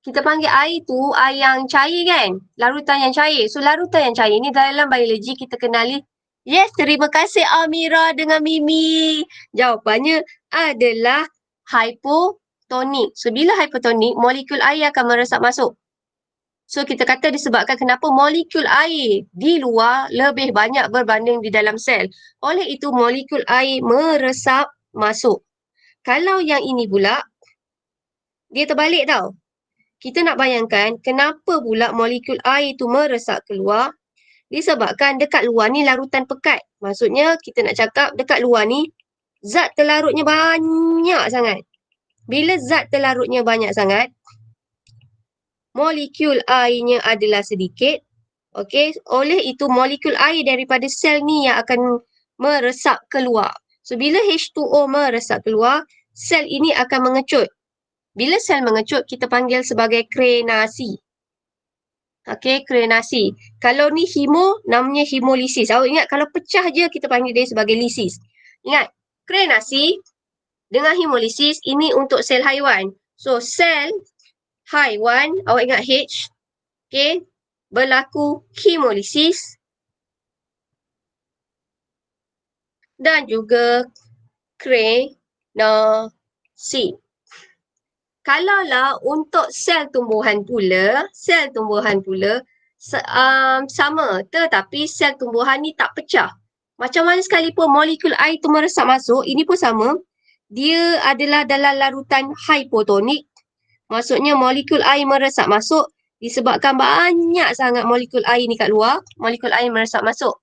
Kita panggil air tu air yang cair kan? Larutan yang cair. So, larutan yang cair ni dalam biologi kita kenali. Yes, terima kasih Amira dengan Mimi. Jawapannya adalah hypotonik. So, bila hypotonik, molekul air akan meresap masuk. So, kita kata disebabkan kenapa molekul air di luar lebih banyak berbanding di dalam sel. Oleh itu, molekul air meresap masuk. Kalau yang ini pula, dia terbalik tau. Kita nak bayangkan kenapa pula molekul air tu meresap keluar. Disebabkan dekat luar ni larutan pekat. Maksudnya kita nak cakap dekat luar ni zat terlarutnya banyak sangat. Bila zat terlarutnya banyak sangat, molekul airnya adalah sedikit. Okey, oleh itu molekul air daripada sel ni yang akan meresap keluar. So bila H2O meresap keluar, sel ini akan mengecut. Bila sel mengecut, kita panggil sebagai krenasi. Okey, krenasi. Kalau ni hemo, namanya hemolisis. Awak ingat kalau pecah je, kita panggil dia sebagai lisis. Ingat, krenasi dengan hemolisis, ini untuk sel haiwan. So, sel haiwan, awak ingat H. Okey, berlaku hemolisis. Dan juga krenasi. Kalaulah untuk sel tumbuhan pula sama, tetapi sel tumbuhan ni tak pecah. Macam mana sekalipun molekul air tu meresap masuk, ini pun sama. Dia adalah dalam larutan hypotonik. Maksudnya molekul air meresap masuk disebabkan banyak sangat molekul air ni kat luar, molekul air meresap masuk.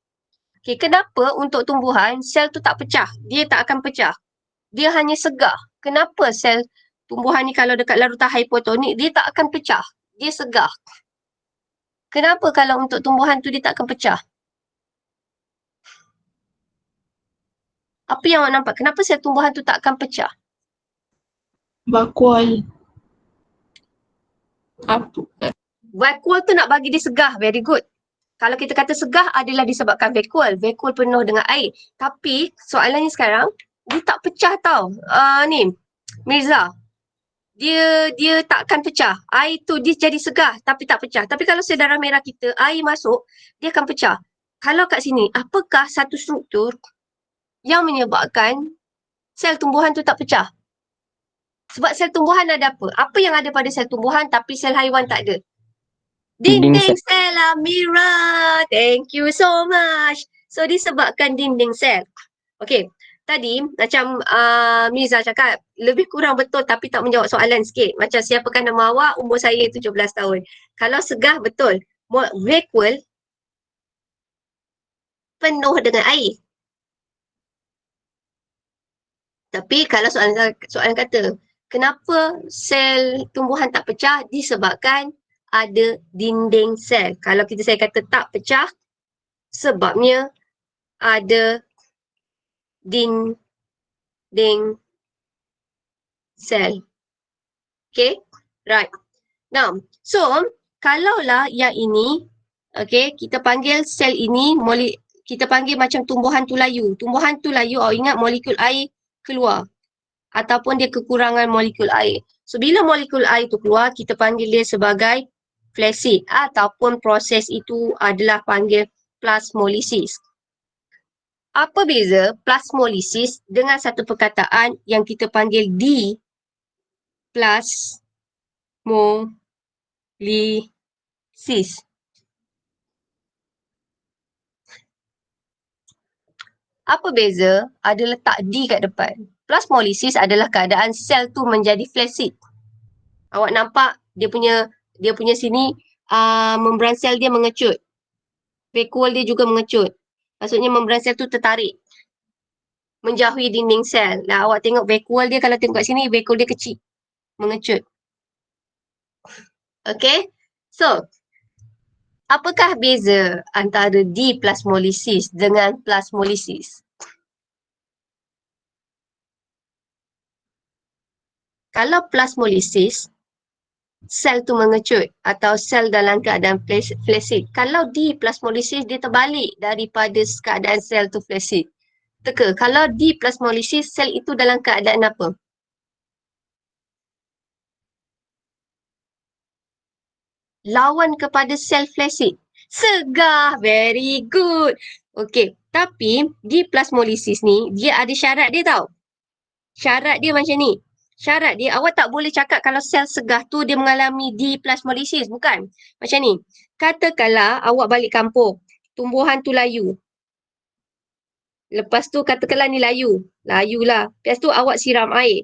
Okay, kenapa untuk tumbuhan sel tu tak pecah? Dia tak akan pecah. Dia hanya segar. Kenapa sel tumbuhan ni kalau dekat larutan hypotonik, dia tak akan pecah. Dia segar. Kenapa kalau untuk tumbuhan tu dia tak akan pecah? Apa yang awak nampak? Kenapa sel tumbuhan tu tak akan pecah? Bakual. Apa? Vacuole tu nak bagi dia segah, very good. Kalau kita kata segah adalah disebabkan vacuole. Vacuole penuh dengan air. Tapi soalannya sekarang, dia tak pecah tau. Ni, Mirza. Dia takkan pecah. Air tu dia jadi segah tapi tak pecah. Tapi kalau sel darah merah kita, air masuk, dia akan pecah. Kalau kat sini, apakah satu struktur yang menyebabkan sel tumbuhan tu tak pecah? Sebab sel tumbuhan ada apa? Apa yang ada pada sel tumbuhan tapi sel haiwan tak ada? Dinding sel Amira. Thank you so much. So disebabkan dinding sel. Okay. Tadi macam Mirza cakap lebih kurang betul tapi tak menjawab soalan sikit. Macam siapakah nama awak? Umur saya 17 tahun. Kalau segah betul. Vacuole penuh dengan air. Tapi kalau soalan kata kenapa sel tumbuhan tak pecah? Disebabkan ada dinding sel. Kalau saya kata tak pecah, sebabnya ada dinding sel. Okay, right. Now, so kalaulah yang ini, okay, kita panggil sel ini, kita panggil macam tumbuhan tu layu. Tumbuhan tu layu, awak ingat molekul air keluar. Ataupun dia kekurangan molekul air. So, bila molekul air tu keluar, kita panggil dia sebagai flaccid. Ataupun proses itu adalah panggil plasmolisis. Apa beza plasmolisis dengan satu perkataan yang kita panggil diplasmolisis? Apa beza? Ada letak D kat depan. Plasmolisis adalah keadaan sel tu menjadi flaccid. Awak nampak dia punya sini membran sel dia mengecut. Vacuole dia juga mengecut. Maksudnya membran sel tu tertarik. Menjauhi dinding sel. Nah, awak tengok vacuole dia, kalau tengok kat sini, vacuole dia kecil. Mengecut. Okay. So, apakah beza antara diplasmolisis dengan plasmolisis? Kalau plasmolisis, sel tu mengecut atau sel dalam keadaan flaccid. Kalau diplasmolisis, dia terbalik daripada keadaan sel tu flaccid. Teka, kalau diplasmolisis, sel itu dalam keadaan apa? Lawan kepada sel flaccid. Segah, very good. Okay, tapi diplasmolisis ni, dia ada syarat dia tau. Syarat dia macam ni. Syarat dia, awak tak boleh cakap kalau sel segah tu dia mengalami diplasmolisis. Bukan. Macam ni. Katakanlah awak balik kampung. Tumbuhan tu layu. Lepas tu katakanlah ni layu. Layu lah. Lepas tu awak siram air.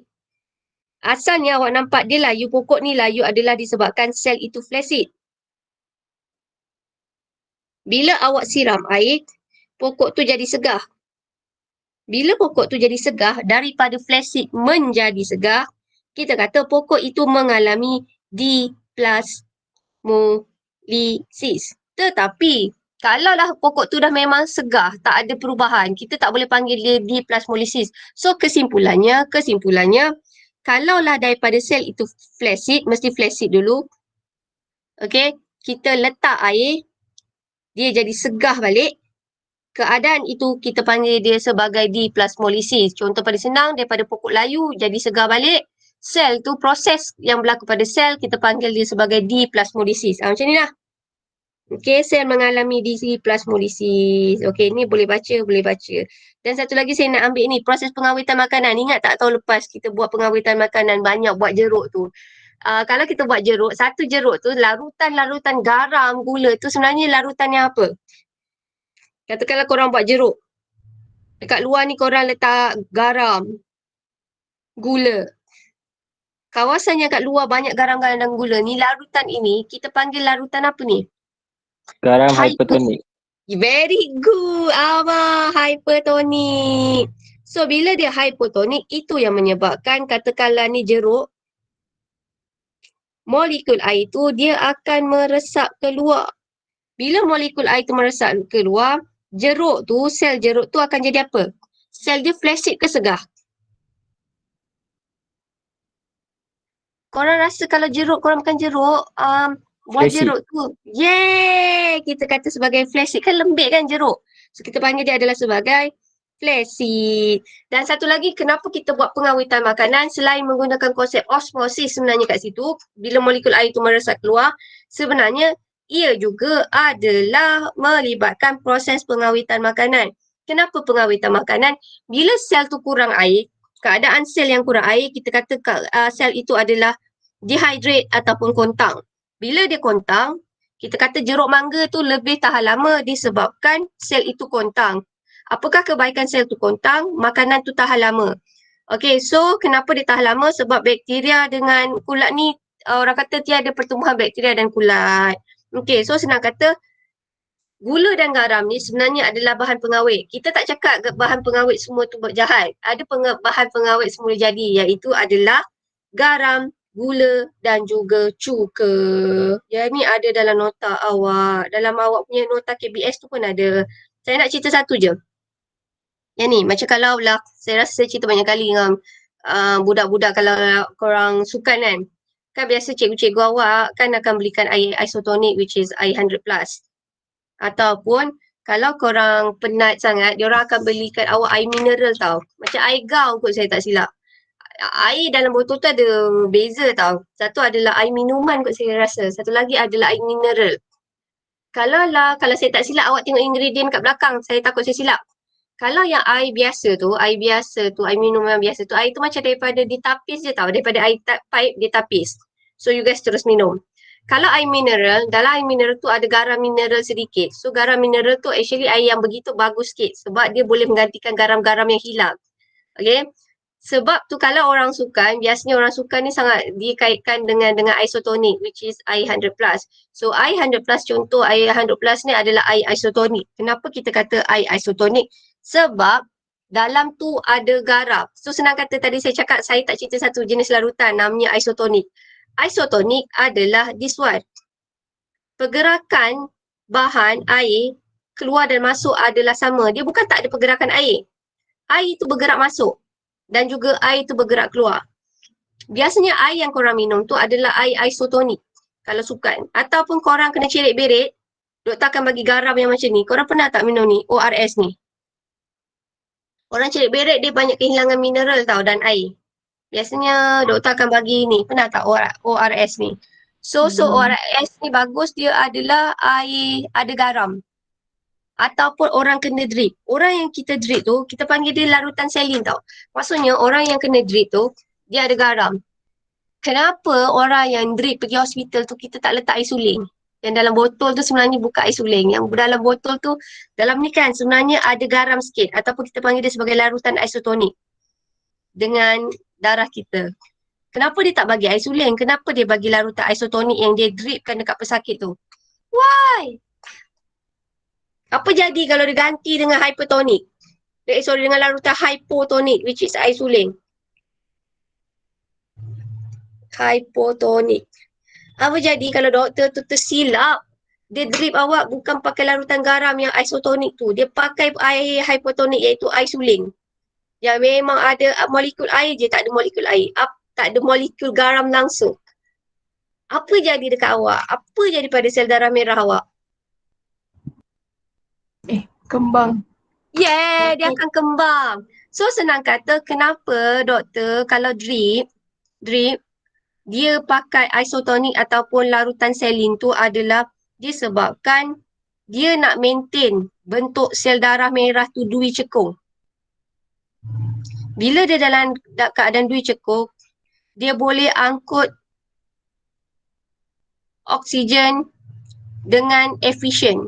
Asalnya awak nampak dia layu. Pokok ni layu adalah disebabkan sel itu flaccid. Bila awak siram air, pokok tu jadi segah. Bila pokok tu jadi segah, daripada flaccid menjadi segah, kita kata pokok itu mengalami diplasmolisis. Tetapi, kalaulah pokok tu dah memang segah, tak ada perubahan, kita tak boleh panggil dia diplasmolisis. So, kesimpulannya, kalaulah daripada sel itu flaccid, mesti flaccid dulu. Okay, kita letak air, dia jadi segah balik. Keadaan itu kita panggil dia sebagai diplasmolisis. Contoh paling senang, daripada pokok layu jadi segar balik. Sel tu, proses yang berlaku pada sel, kita panggil dia sebagai diplasmolisis. Macam ni lah. Okey, sel mengalami diplasmolisis. Okey, ni boleh baca. Dan satu lagi saya nak ambil ni, proses pengawitan makanan. Ingat tak tahun lepas kita buat pengawitan makanan, banyak buat jeruk tu. Kalau kita buat jeruk, satu jeruk tu, larutan garam, gula tu sebenarnya larutan yang apa? Katakanlah korang buat jeruk. Dekat luar ni korang letak garam, gula. Kawasan yang kat luar banyak garam-garam dan gula ni, larutan ini kita panggil larutan apa ni? Garam hypertonik. Very good. Hypertonik. So bila dia hypertonik, itu yang menyebabkan katakanlah ni jeruk, molekul air tu dia akan meresap keluar. Bila molekul air tu meresap keluar, jeruk tu, sel jeruk tu akan jadi apa? Sel dia flaccid ke segah? Korang rasa kalau jeruk, korang makan jeruk, Buat Flaccid. jeruk tu. Yeay! Kita kata sebagai flaccid. Kan lembik kan jeruk. So kita panggil dia adalah sebagai flaccid. Dan satu lagi, kenapa kita buat pengawitan makanan selain menggunakan konsep osmosis sebenarnya kat situ, bila molekul air tu meresap keluar, sebenarnya ia juga adalah melibatkan proses pengawitan makanan. Kenapa pengawitan makanan? Bila sel tu kurang air, keadaan sel yang kurang air, kita kata sel itu adalah dehydrate ataupun kontang. Bila dia kontang, kita kata jeruk mangga tu lebih tahan lama disebabkan sel itu kontang. Apakah kebaikan sel tu kontang? Makanan tu tahan lama. Okay, so kenapa dia tahan lama? Sebab bakteria dengan kulat ni, orang kata tiada pertumbuhan bakteria dan kulat. Okay, so senang kata, gula dan garam ni sebenarnya adalah bahan pengawet. Kita tak cakap bahan pengawet semua tu jahat. Ada bahan pengawet semula jadi, iaitu adalah garam, gula dan juga cuka. Yang ni ada dalam nota awak. Dalam awak punya nota KBS tu pun ada. Saya nak cerita satu je. Yang ni, macam kalau lah, saya rasa saya cerita banyak kali dengan budak-budak kalau korang sukan kan. Kan biasa cikgu-cikgu awak kan akan belikan air isotonic which is air 100+. Ataupun kalau korang penat sangat, diorang akan belikan awak air mineral tau. Macam air gaun kot saya tak silap. Air dalam botol tu ada beza tau. Satu adalah air minuman kot saya rasa. Satu lagi adalah air mineral. Kalau saya tak silap awak tengok ingredient kat belakang, saya takut saya silap. Kalau yang air biasa tu, air minuman biasa tu, air tu macam daripada ditapis je tau. Daripada air pipe ditapis. So you guys terus minum. Kalau air mineral, dalam air mineral tu ada garam mineral sedikit. So garam mineral tu actually air yang begitu bagus sikit. Sebab dia boleh menggantikan garam-garam yang hilang. Okay. Sebab tu kalau orang sukan, biasanya orang sukan ni sangat dikaitkan dengan isotonik which is air 100+. So air 100+, contoh air 100+ ni adalah air isotonik. Kenapa kita kata air isotonik? Sebab dalam tu ada garam. So senang kata tadi saya cakap saya tak cerita satu jenis larutan namanya isotonik. Isotonik adalah this one. Pergerakan bahan air keluar dan masuk adalah sama. Dia bukan tak ada pergerakan air. Air itu bergerak masuk. Dan juga air tu bergerak keluar. Biasanya air yang korang minum tu adalah air isotonik kalau sukan. Ataupun korang kena cerit berit, doktor akan bagi garam yang macam ni. Korang pernah tak minum ni? ORS ni. Orang cerit berit dia banyak kehilangan mineral tau dan air. Biasanya doktor akan bagi ni. Pernah tak ORS ni? So ORS ni bagus, dia adalah air ada garam. Ataupun orang kena drip. Orang yang kita drip tu, kita panggil dia larutan selin tau. Maksudnya orang yang kena drip tu, dia ada garam. Kenapa orang yang drip pergi hospital tu kita tak letak air suling? Yang dalam botol tu sebenarnya bukan air suling. Yang dalam botol tu, dalam ni kan sebenarnya ada garam sikit. Ataupun kita panggil dia sebagai larutan isotonik. Dengan darah kita. Kenapa dia tak bagi air suling? Kenapa dia bagi larutan isotonik yang dia dripkan dekat pesakit tu? Why? Apa jadi kalau dia ganti dengan hypertonik? Dengan larutan hypotonik which is air suling. Hypotonik. Apa jadi kalau doktor tu tersilap, dia drip awak bukan pakai larutan garam yang isotonik tu. Dia pakai air hypotonik iaitu air suling. Yang memang ada molekul air je, tak ada molekul air. Tak ada molekul garam langsung. Apa jadi dekat awak? Apa jadi pada sel darah merah awak? Kembang. Yeah, dia akan kembang. So senang kata kenapa doktor kalau drip dia pakai isotonik ataupun larutan selin tu adalah disebabkan dia nak maintain bentuk sel darah merah tu dui cekung. Bila dia dalam keadaan dui cekung, dia boleh angkut oksigen dengan efisien.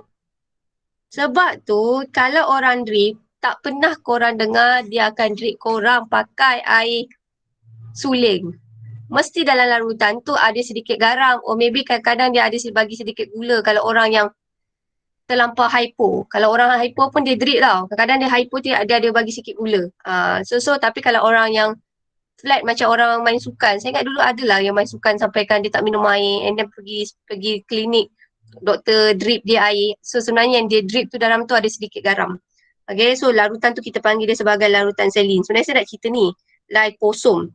Sebab tu kalau orang drip, tak pernah korang dengar dia akan drip korang pakai air suling. Mesti dalam larutan tu ada sedikit garam. Or maybe kadang-kadang dia ada bagi sedikit gula kalau orang yang terlampau hypo. Kalau orang hypo pun dia drip tau. Kadang-kadang dia hypo dia ada bagi sikit gula. Tapi kalau orang yang flat macam orang main sukan. Saya ingat dulu adalah yang main sukan sampaikan dia tak minum air and then pergi klinik. Doktor drip dia air. So sebenarnya yang dia drip tu dalam tu ada sedikit garam. Okay, so larutan tu kita panggil dia sebagai larutan selin. Sebenarnya saya nak cerita ni. Liposome.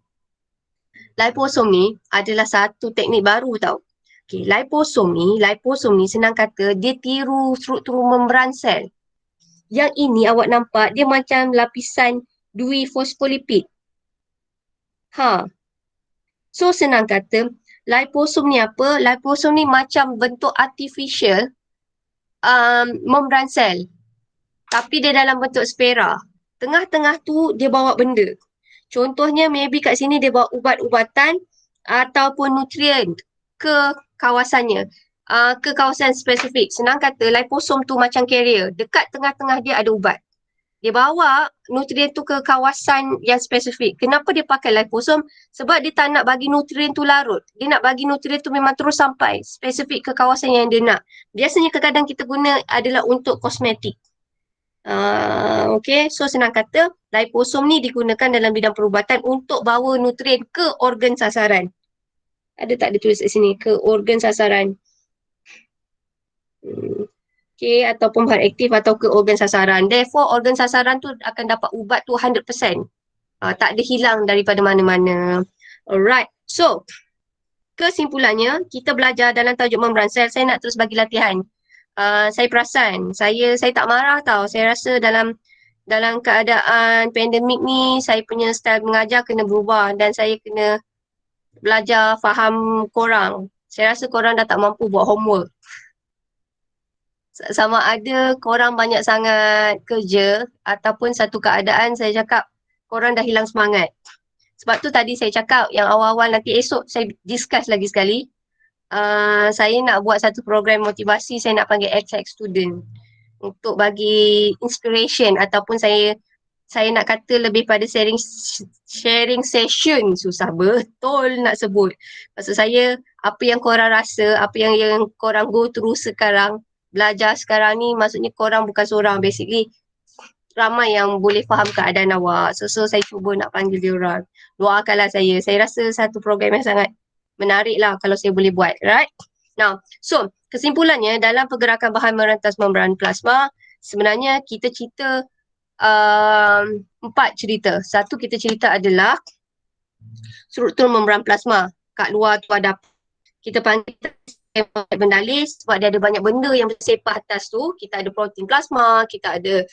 Liposome ni adalah satu teknik baru tau. Okay, liposom ni senang kata dia tiru struktur membran sel. Yang ini awak nampak dia macam lapisan dui fosfolipid. So senang kata liposom ni apa? Liposom ni macam bentuk artificial membran sel. Tapi dia dalam bentuk spera. Tengah-tengah tu dia bawa benda. Contohnya maybe kat sini dia bawa ubat-ubatan ataupun nutrien ke kawasannya. Ke kawasan spesifik. Senang kata liposom tu macam carrier. Dekat tengah-tengah dia ada ubat. Dia bawa nutrien tu ke kawasan yang spesifik. Kenapa dia pakai liposom? Sebab dia tak nak bagi nutrien tu larut. Dia nak bagi nutrien tu memang terus sampai spesifik ke kawasan yang dia nak. Biasanya kadang-kadang kita guna adalah untuk kosmetik. Okay, so senang kata liposom ni digunakan dalam bidang perubatan untuk bawa nutrien ke organ sasaran. Ada tak dia tulis kat sini? Ke organ sasaran. Okay, ataupun bahan aktif atau ke organ sasaran. Therefore, organ sasaran tu akan dapat ubat tu 100%. Tak ada hilang daripada mana-mana. Alright, so kesimpulannya, kita belajar dalam tajuk membran sel. Saya nak terus bagi latihan. Saya perasan, saya tak marah tau. Saya rasa dalam keadaan pandemik ni, saya punya style mengajar kena berubah dan saya kena belajar faham korang. Saya rasa korang dah tak mampu buat homework. Sama ada korang banyak sangat kerja ataupun satu keadaan saya cakap korang dah hilang semangat. Sebab tu tadi saya cakap yang awal-awal nanti esok saya discuss lagi sekali. Saya nak buat satu program motivasi, saya nak panggil ex student untuk bagi inspiration ataupun saya nak kata lebih pada sharing session. Susah betul nak sebut. Maksud saya apa yang korang rasa, apa yang korang go through sekarang, belajar sekarang ni, maksudnya korang bukan seorang, basically ramai yang boleh faham keadaan awak. So saya cuba nak panggil dia orang. Doakanlah saya. Saya rasa satu program yang sangat menarik lah kalau saya boleh buat, right? Now, so kesimpulannya dalam pergerakan bahan merantas membran plasma, sebenarnya kita cerita 4 cerita. Satu kita cerita adalah struktur membran plasma. Kat luar tu ada, kita panggil bendalis sebab dia ada banyak benda yang bersepah atas tu. Kita ada protein plasma, kita ada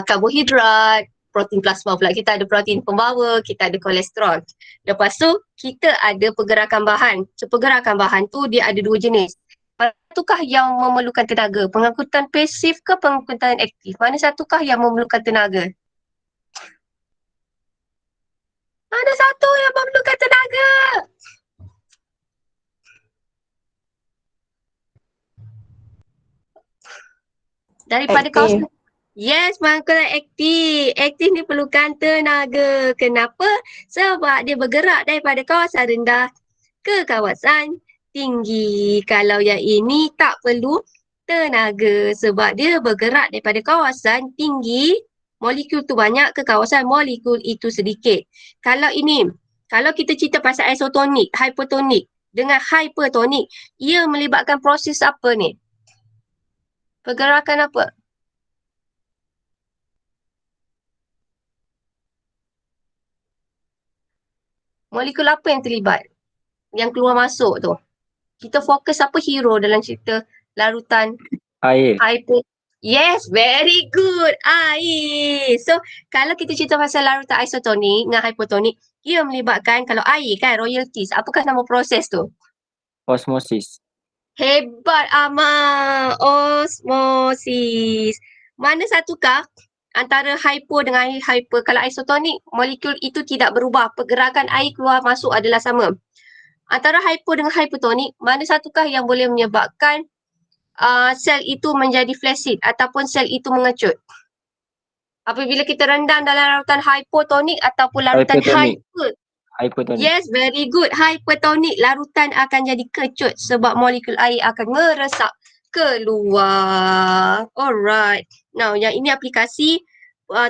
karbohidrat, protein plasma pula kita ada protein pembawa, kita ada kolesterol. Lepas tu kita ada pergerakan bahan. So pergerakan bahan tu dia ada 2 jenis. Satukah yang memerlukan tenaga? Pengangkutan pasif ke pengangkutan aktif? Mana satukah yang memerlukan tenaga? Mana satu yang memerlukan tenaga? Daripada kawasan. Yes, pengangkutan aktif. Aktif ni perlukan tenaga. Kenapa? Sebab dia bergerak daripada kawasan rendah ke kawasan tinggi. Kalau yang ini tak perlu tenaga sebab dia bergerak daripada kawasan tinggi, molekul tu banyak ke kawasan molekul itu sedikit. Kalau ini, kalau kita cerita pasal isotonik, hypertonik dengan hypertonik, ia melibatkan proses apa ni? Pergerakan apa? Molekul apa yang terlibat? Yang keluar masuk tu. Kita fokus apa hero dalam cerita larutan Air. Yes, very good. Air. So, kalau kita cerita pasal larutan isotonik dengan hypotonik, ia melibatkan kalau air kan, royalties. Apakah nama proses tu? Osmosis. Hebat Amal. Osmosis. Mana satukah antara hypo dengan hyper? Kalau isotonik, molekul itu tidak berubah. Pergerakan air keluar masuk adalah sama. Antara hypo dengan hypertonik, mana satukah yang boleh menyebabkan sel itu menjadi flaccid ataupun sel itu mengecut? Apabila kita rendam dalam larutan hypotonik ataupun larutan Hypotonik. Yes, very good. Hypertonik, larutan akan jadi kecut sebab molekul air akan meresap keluar. Alright. Now, yang ini aplikasi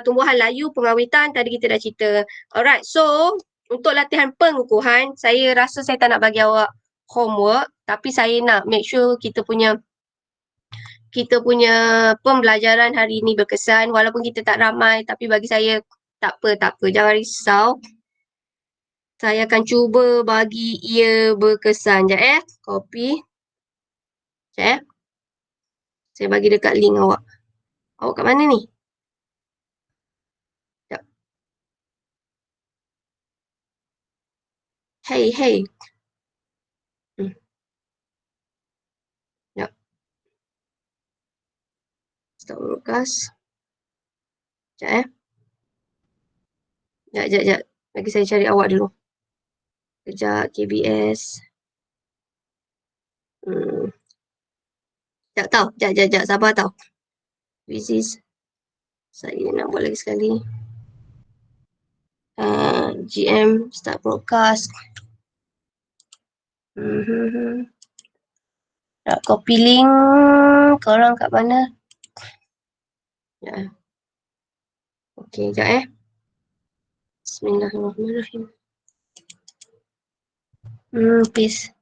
tumbuhan layu, pengawitan, tadi kita dah cerita. Alright, so untuk latihan pengukuhan, saya rasa saya tak nak bagi awak homework, tapi saya nak make sure kita punya pembelajaran hari ini berkesan. Walaupun kita tak ramai, tapi bagi saya tak apa, jangan risau. Saya akan cuba bagi ia berkesan. Sekejap Copy. Sekejap Saya bagi dekat link awak. Awak kat mana ni? Sekejap. Hey. Sekejap. Stop broadcast. Sekejap Sekejap. Lagi saya cari awak dulu. Sekejap, KBS. Sekejap tau. Sekejap. Sabar tau. Resist. Saya nak buat lagi sekali. GM, start broadcast. Nak copy link. Korang kat mana? Ya. Okey, sekejap Bismillahirrahmanirrahim. Paste.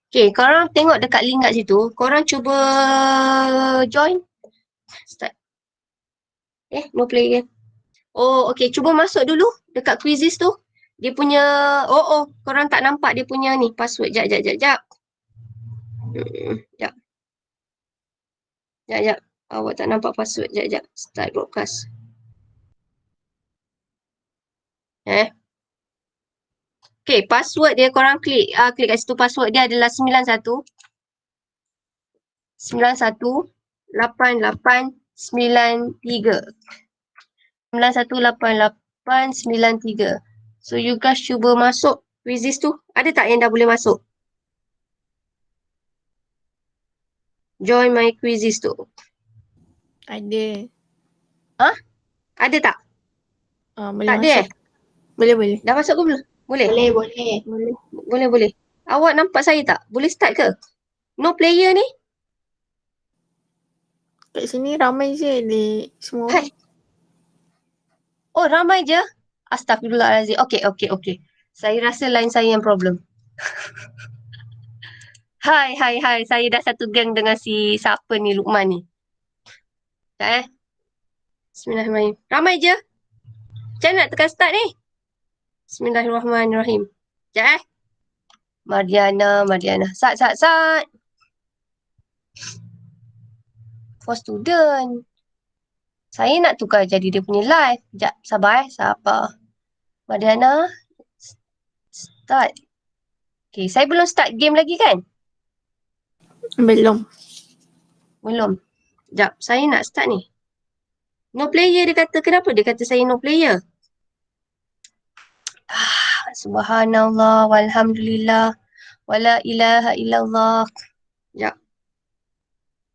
Okay, korang tengok dekat link kat situ. Korang cuba join. Start. No play again. Oh, okay. Cuba masuk dulu dekat quizzes tu. Dia punya, korang tak nampak dia punya ni, password. Sekejap. Sekejap. Awak tak nampak password. Sekejap. Start broadcast. Okay, password dia korang klik kat situ. Password dia adalah 91 8893. 918893. So you guys cuba masuk quizzes tu. Ada tak yang dah boleh masuk? Join my quizzes tu. Ada. Ada tak? Boleh Tak ada masuk. Boleh. Dah masuk ke belum? Boleh? Boleh. Awak nampak saya tak? Boleh start ke? No player ni? Kat sini ramai je ni semua. Hai. Oh, ramai je? Astaghfirullahaladzim. Okay. Saya rasa line saya yang problem. Hai. Saya dah satu geng dengan si siapa ni, Luqman ni. Bismillahirrahmanirrahim. Ramai je? Macam mana nak tekan start ni? Bismillahirrahmanirrahim. Sekejap Mardiana. Sat. For student. Saya nak tukar jadi dia punya live. Sekejap, sabar. Mardiana. Start. Okay, saya belum start game lagi kan? Belum. Sekejap, saya nak start ni. No player dia kata. Kenapa dia kata saya no player? Subhanallah, walhamdulillah, wala ilaha illallah. Sekejap.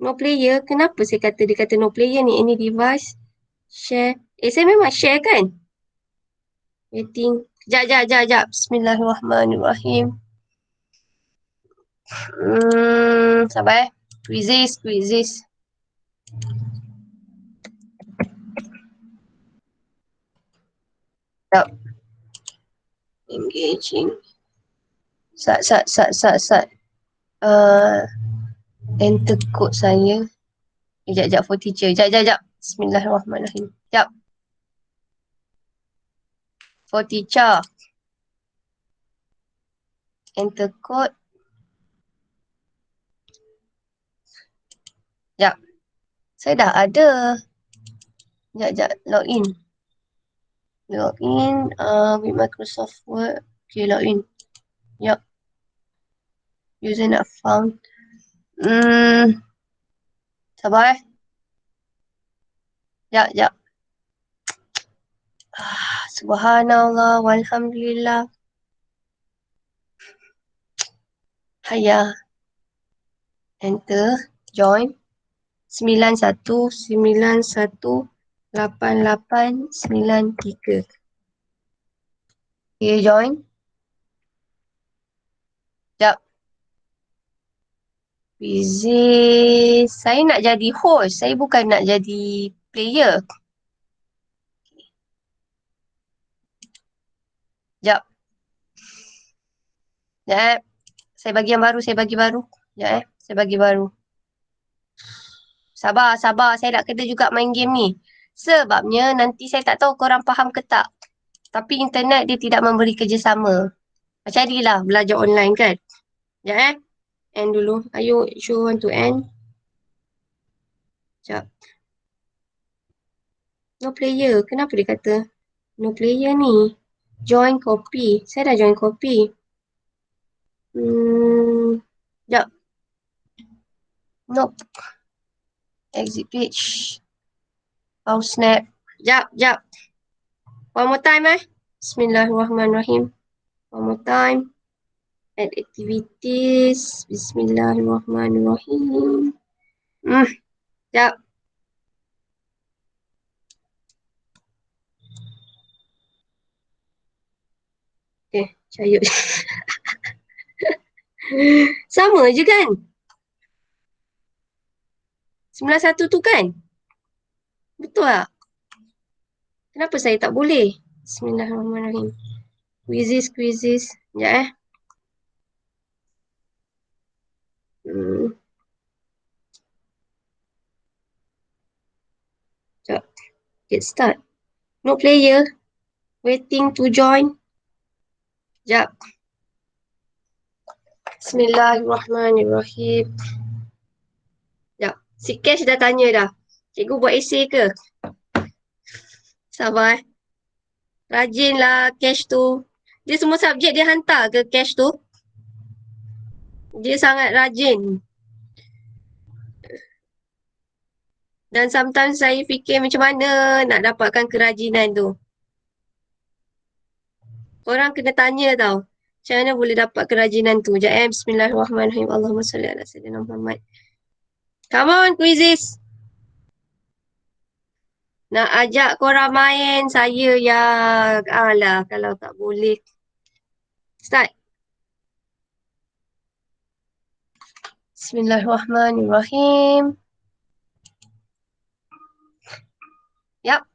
No player, kenapa dia kata no player ni? Any device, share. Saya memang share kan? Waiting. Sekejap. Bismillahirrahmanirrahim. Sabar Quizzes. Sekejap. Engaging. Sat. Enter code saya. Sekejap for teacher. Sekejap. Bismillahirrahmanirrahim. Sekejap. For teacher. Enter code. Sekejap. Saya dah ada. Sekejap. Login with Microsoft Word. Okay, login. Yup. User not found. Sabar Sekejap. Subhanallah, walhamdulillah. Hayya. Enter. Join. 918893. Okay, join. Sekejap. Busy. Saya nak jadi host. Saya bukan nak jadi player. Sekejap. Saya bagi yang baru. Sekejap. Saya bagi baru. Sabar. Saya nak kena juga main game ni. Sebabnya nanti saya tak tahu korang faham ke tak. Tapi internet dia tidak memberi kerjasama. Macam tadi lah belajar online kan. Sekejap end dulu. Ayo, show want to end. Sekejap. No player. Kenapa dia kata no player ni? Join copy. Saya dah join copy. Sekejap. Nope. Exit page. Pause snap. Sekejap. One more time Bismillahirrahmanirrahim. One more time. Add activities. Bismillahirrahmanirrahim. Sekejap. Okay, cahaya. Sama je kan? 91 tu kan? Betul tak? Kenapa saya tak boleh? Bismillahirrahmanirrahim. Quizzes. Sekejap Sekejap. Get start. No player. Waiting to join. Sekejap. Bismillahirrahmanirrahim. Sekejap. Si Cash dah tanya dah. Cikgu buat esay ke? Sabar Rajinlah Cash tu. Dia semua subjek dia hantar ke Cash tu? Dia sangat rajin. Dan sometimes saya fikir macam mana nak dapatkan kerajinan tu. Korang kena tanya tau. Macam mana boleh dapat kerajinan tu. Sekejap Bismillahirrahmanirrahim. Allahumma salli ala sayyidina Muhammad. Come on quizzes. Nak ajak korang main saya yang alah kalau tak boleh. Start. Bismillahirrahmanirrahim. Yap.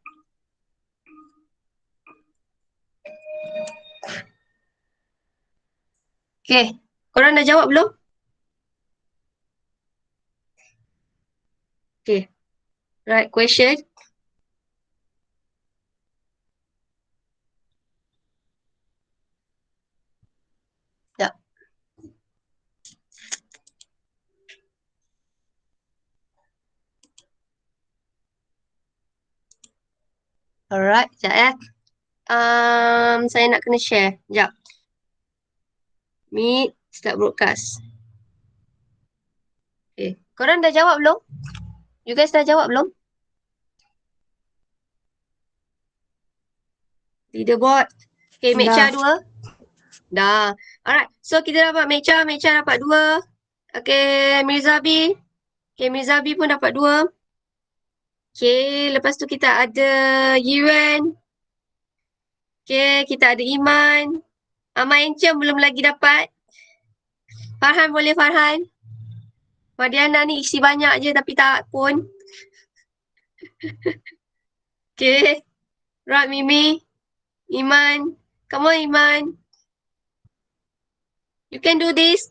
Okay. Korang dah jawab belum? Okay. Right question. Yap. Alright, sekejap saya nak kena share. Sekejap. Meet, start broadcast. Okay. Korang dah jawab belum? You guys dah jawab belum? Leaderboard. Okay, Mecha 2. Dah. Alright. So, kita dapat Mecha dapat 2. Okay, Mirzabi. Okay, Mirzabi pun dapat 2. Okay, lepas tu kita ada Yiren. Okay, kita ada Iman. Amal Encem belum lagi dapat. Farhan boleh Farhan. Madiana ni isi banyak je tapi tak pun. Okay. Rat Mimi. Iman. Come on Iman. You can do this.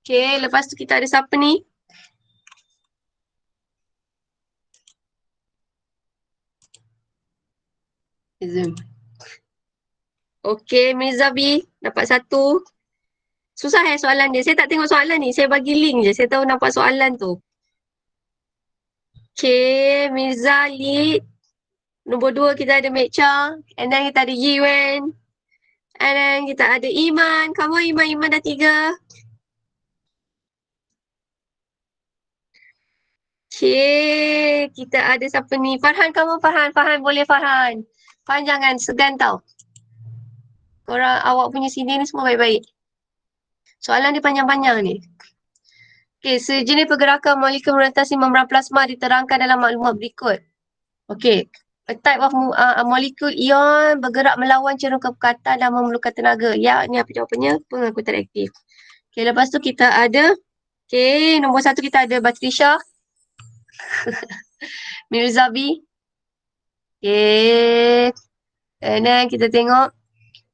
Okay, lepas tu kita ada siapa ni? Zoom. Okay, Mirzabi dapat 1. Susah soalan dia. Saya tak tengok soalan ni. Saya bagi link je. Saya tahu nampak soalan tu. Okay, Mirza lead. Nombor 2 kita ada Mecha. And then kita ada Yiwen. And then kita ada Iman. Come on Iman dah 3. Okay, kita ada siapa ni? Farhan, kamu Farhan. Farhan boleh Farhan. Farhan jangan segan tau. Korang awak punya sini ni semua baik-baik. Soalan dia panjang-panjang ni. Okay, sejenis pergerakan molekul merentasi membran plasma diterangkan dalam maklumat berikut. Okay, a type of molecule ion bergerak melawan cerung kepekatan dan memerlukan tenaga. Ya, ni apa jawapannya? Pengangkutan aktif. Okay, lepas tu kita ada, okay, nombor 1 kita ada Batrisha. Mirzabi. Okay. And then kita tengok.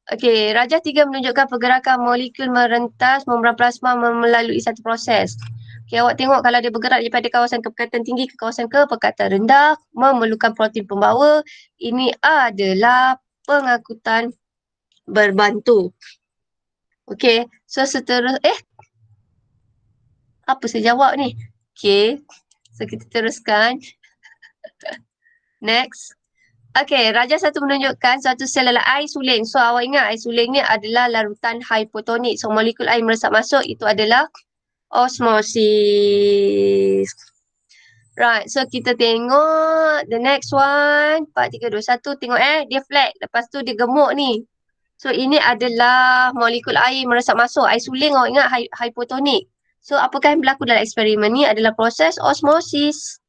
Okay, Rajah 3 menunjukkan pergerakan molekul merentas membran plasma melalui satu proses. Okay, awak tengok kalau dia bergerak daripada kawasan kepekatan tinggi ke kawasan kepekatan rendah, memerlukan protein pembawa. Ini adalah pengangkutan berbantu. Okay, so apa saya jawab ni? Okay, so kita teruskan. Next. Okay, Raja satu menunjukkan satu sel adalah air suling. So, awak ingat air suling ni adalah larutan hipotonik. So, molekul air meresap masuk itu adalah osmosis. Right, so kita tengok the next one. 4, 3, 2, 1. Tengok dia flat. Lepas tu dia gemuk ni. So, ini adalah molekul air meresap masuk. Air suling awak ingat hipotonik. So, apakah yang berlaku dalam eksperimen ni adalah proses osmosis.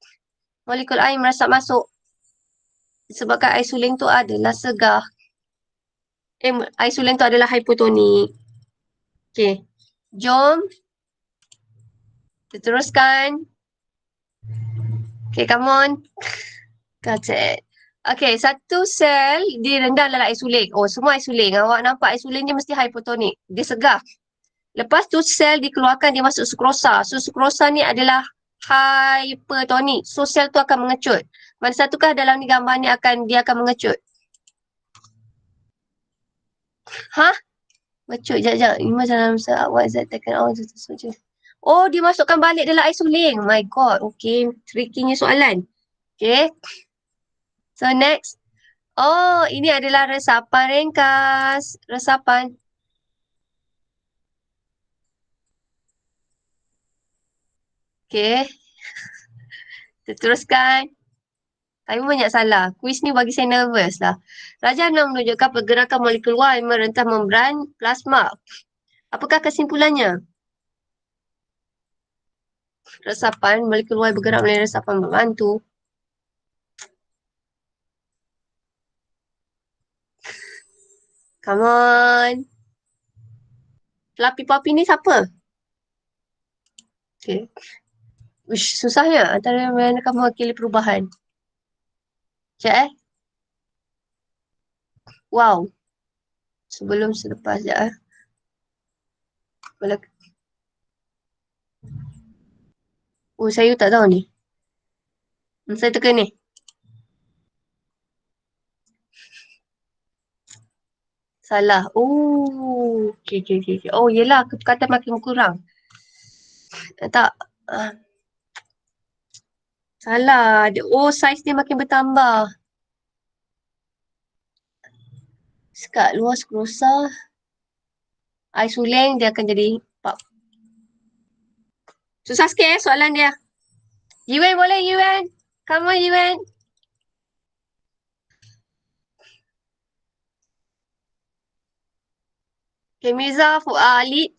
Molekul air meresap masuk. Disebabkan air suling tu adalah segar. Air suling tu adalah hipotonik. Okay. Jom. Kita teruskan. Okay, come on. Got it. Okay, satu sel direndam dalam air suling. Oh, semua air suling. Awak nampak air suling dia mesti hipotonik. Dia segar. Lepas tu sel dikeluarkan, dia masuk sukrosa. So, sukrosa ni adalah hypertonik. So, sel tu akan mengecut. Mana satukah dalam ni gambar ni dia akan mengecut? Hah? Mengecut, sekejap. Image dalam what is that taken out? Oh, dia masukkan balik dalam air suling. My God. Okay. Trickynya soalan. Okay. So, next. Oh, ini adalah resapan ringkas. Resapan. Okay. Kita teruskan. Tapi banyak salah. Kuis ni bagi saya nervous lah. Raja 6 menunjukkan pergerakan molekul Y merentah membran plasma. Apakah kesimpulannya? Resapan, molekul Y bergerak melalui resapan membantu. Come on. Fluffy Puppy ni siapa? Okay. Uish, susahnya antara mana kamu mewakili perubahan. Sekejap Wow. Selepas sekejap Oh, saya tak tahu ni. Saya tekan ni. Salah. Oh, okay. Oh, yelah, kepekatan makin kurang. Tak. Salah. Oh, saiz dia makin bertambah. Sekat luar skrosa. Air suling dia akan jadi pap. Susah sikit soalan dia. Yuan boleh Yuan? Come on Yuan. Okay, Mirza, Ali.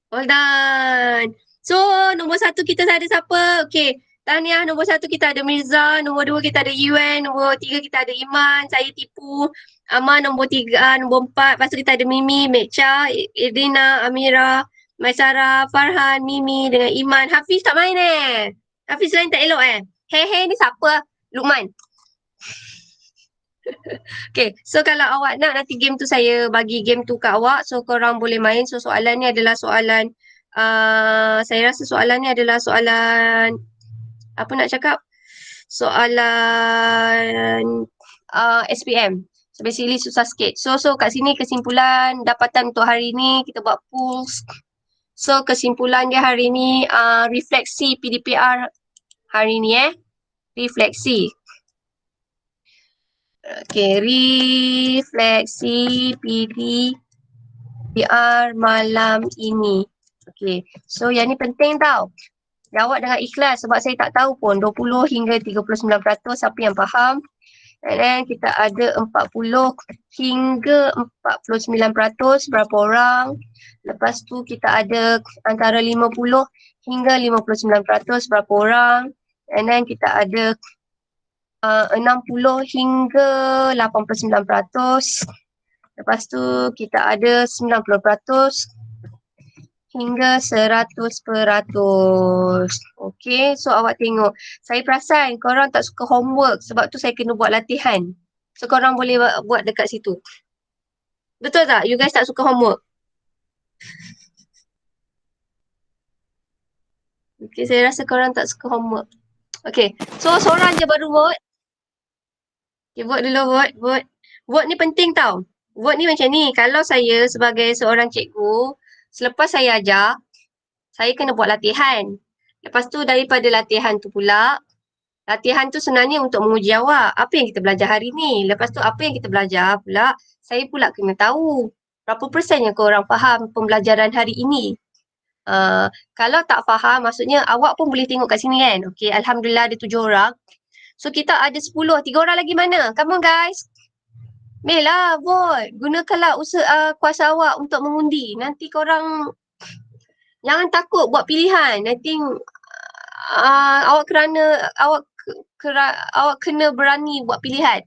All done. So, nombor 1 kita ada siapa? Okay. Tahniah, nombor 1 kita ada Mirza, nombor 2 kita ada Yuan, nombor 3 kita ada Iman, saya Tipu, Aman nombor 3, nombor 4, lepas tu kita ada Mimi, Mecha, Irina, Amira, Maisara, Farhan, Mimi dengan Iman. Hafiz tak main Hafiz lain tak elok Hey, ni siapa? Lukman. Okay, so kalau awak nak nanti game tu saya bagi game tu kat awak. So korang boleh main. So soalan ni adalah soalan, saya rasa soalan ni adalah soalan, apa nak cakap? Soalan SPM. So basically susah sikit. So kat sini kesimpulan dapatan untuk hari ni kita buat pools. So kesimpulan dia hari ni refleksi PDPR hari ni refleksi. Okay, refleksi PDPR malam ini. Okay, so yang ni penting tau. Jawab dengan ikhlas sebab saya tak tahu pun 20 hingga 39% siapa yang faham. And then kita ada 40 hingga 49% berapa orang. Lepas tu kita ada antara 50 hingga 59% berapa orang. And then kita ada 60 hingga 89%. Lepas tu kita ada 90% hingga 100%. Okay, so awak tengok. Saya perasan korang tak suka homework sebab tu saya kena buat latihan. So korang boleh buat dekat situ. Betul tak? You guys tak suka homework? Okay, saya rasa korang tak suka homework. Okay, so seorang je baru vote. Okay, vote dulu, vote. Vote ni penting tau. Vote ni macam ni, kalau saya sebagai seorang cikgu, selepas saya ajar, saya kena buat latihan. Lepas tu daripada latihan tu pula, latihan tu sebenarnya untuk menguji awak. Apa yang kita belajar hari ni? Lepas tu apa yang kita belajar pula, saya pula kena tahu berapa persen yang korang faham pembelajaran hari ini. Kalau tak faham, maksudnya awak pun boleh tengok kat sini kan. Okay, Alhamdulillah ada 7 orang. So kita ada 10, 3 orang lagi mana? Come on guys. Lah, vote. Gunakanlah kuasa awak untuk mengundi. Nanti korang jangan takut buat pilihan. I think awak kena berani buat pilihan.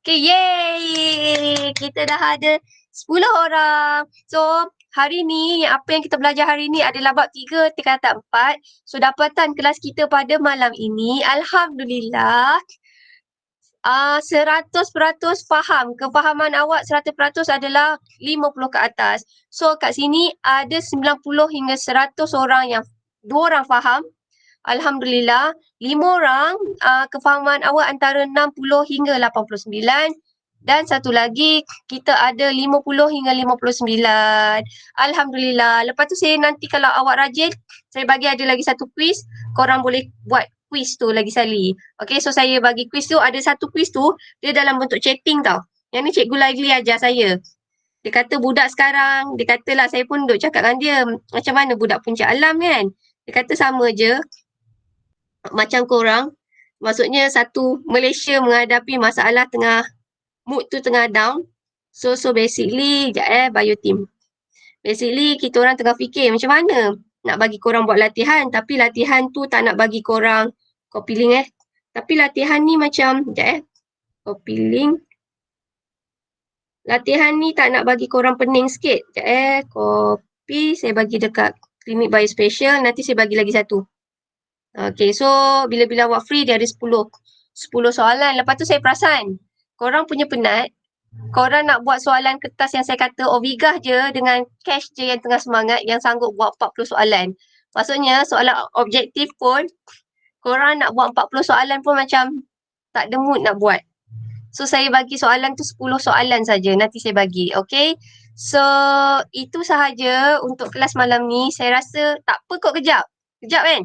Okay, yay! Kita dah ada 10 orang. So, hari ni, apa yang kita belajar hari ni adalah bab 3 tingkatan 4. So, dapatan kelas kita pada malam ini, Alhamdulillah, 100% faham. Kefahaman awak 100% adalah 50 ke atas. So kat sini ada 90 hingga 100 orang yang 2 orang faham. Alhamdulillah, 5 orang kefahaman awak antara 60 hingga 89. Dan satu lagi kita ada 50 hingga 59. Alhamdulillah. Lepas tu saya nanti kalau awak rajin, saya bagi ada lagi satu quiz. Korang boleh buat quiz tu lagi sekali. Okay, so saya bagi quiz tu, ada satu quiz tu, dia dalam bentuk chatting tau. Yang ni Cikgu Laili ajar saya. Dia kata budak sekarang, dia katalah saya pun duduk cakap dengan dia, macam mana budak Puncak Alam kan. Dia kata sama je, macam korang. Maksudnya satu, Malaysia menghadapi masalah tengah, mood tu tengah down. So basically, bio team. Basically, kita orang tengah fikir macam mana nak bagi korang buat latihan, tapi latihan tu tak nak bagi korang copy link Tapi latihan ni macam, copy link. Latihan ni tak nak bagi korang pening sikit. Copy, saya bagi dekat klinik biospatial, nanti saya bagi lagi satu. Okay, so bila-bila awak free dia ada 10 soalan. Lepas tu saya perasan, korang punya penat, korang nak buat soalan kertas yang saya kata Ovigah je dengan cash je yang tengah semangat yang sanggup buat 40 soalan. Maksudnya soalan objektif pun korang nak buat 40 soalan pun macam tak ada mood nak buat. So saya bagi soalan tu 10 soalan saja nanti saya bagi. Okay. So itu sahaja untuk kelas malam ni. Saya rasa tak apa kot kejap. Kejap kan?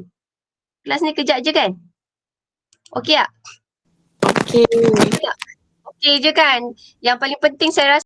Kelas ni kejap je kan? Okay tak? Okay. Okay je kan? Yang paling penting saya rasa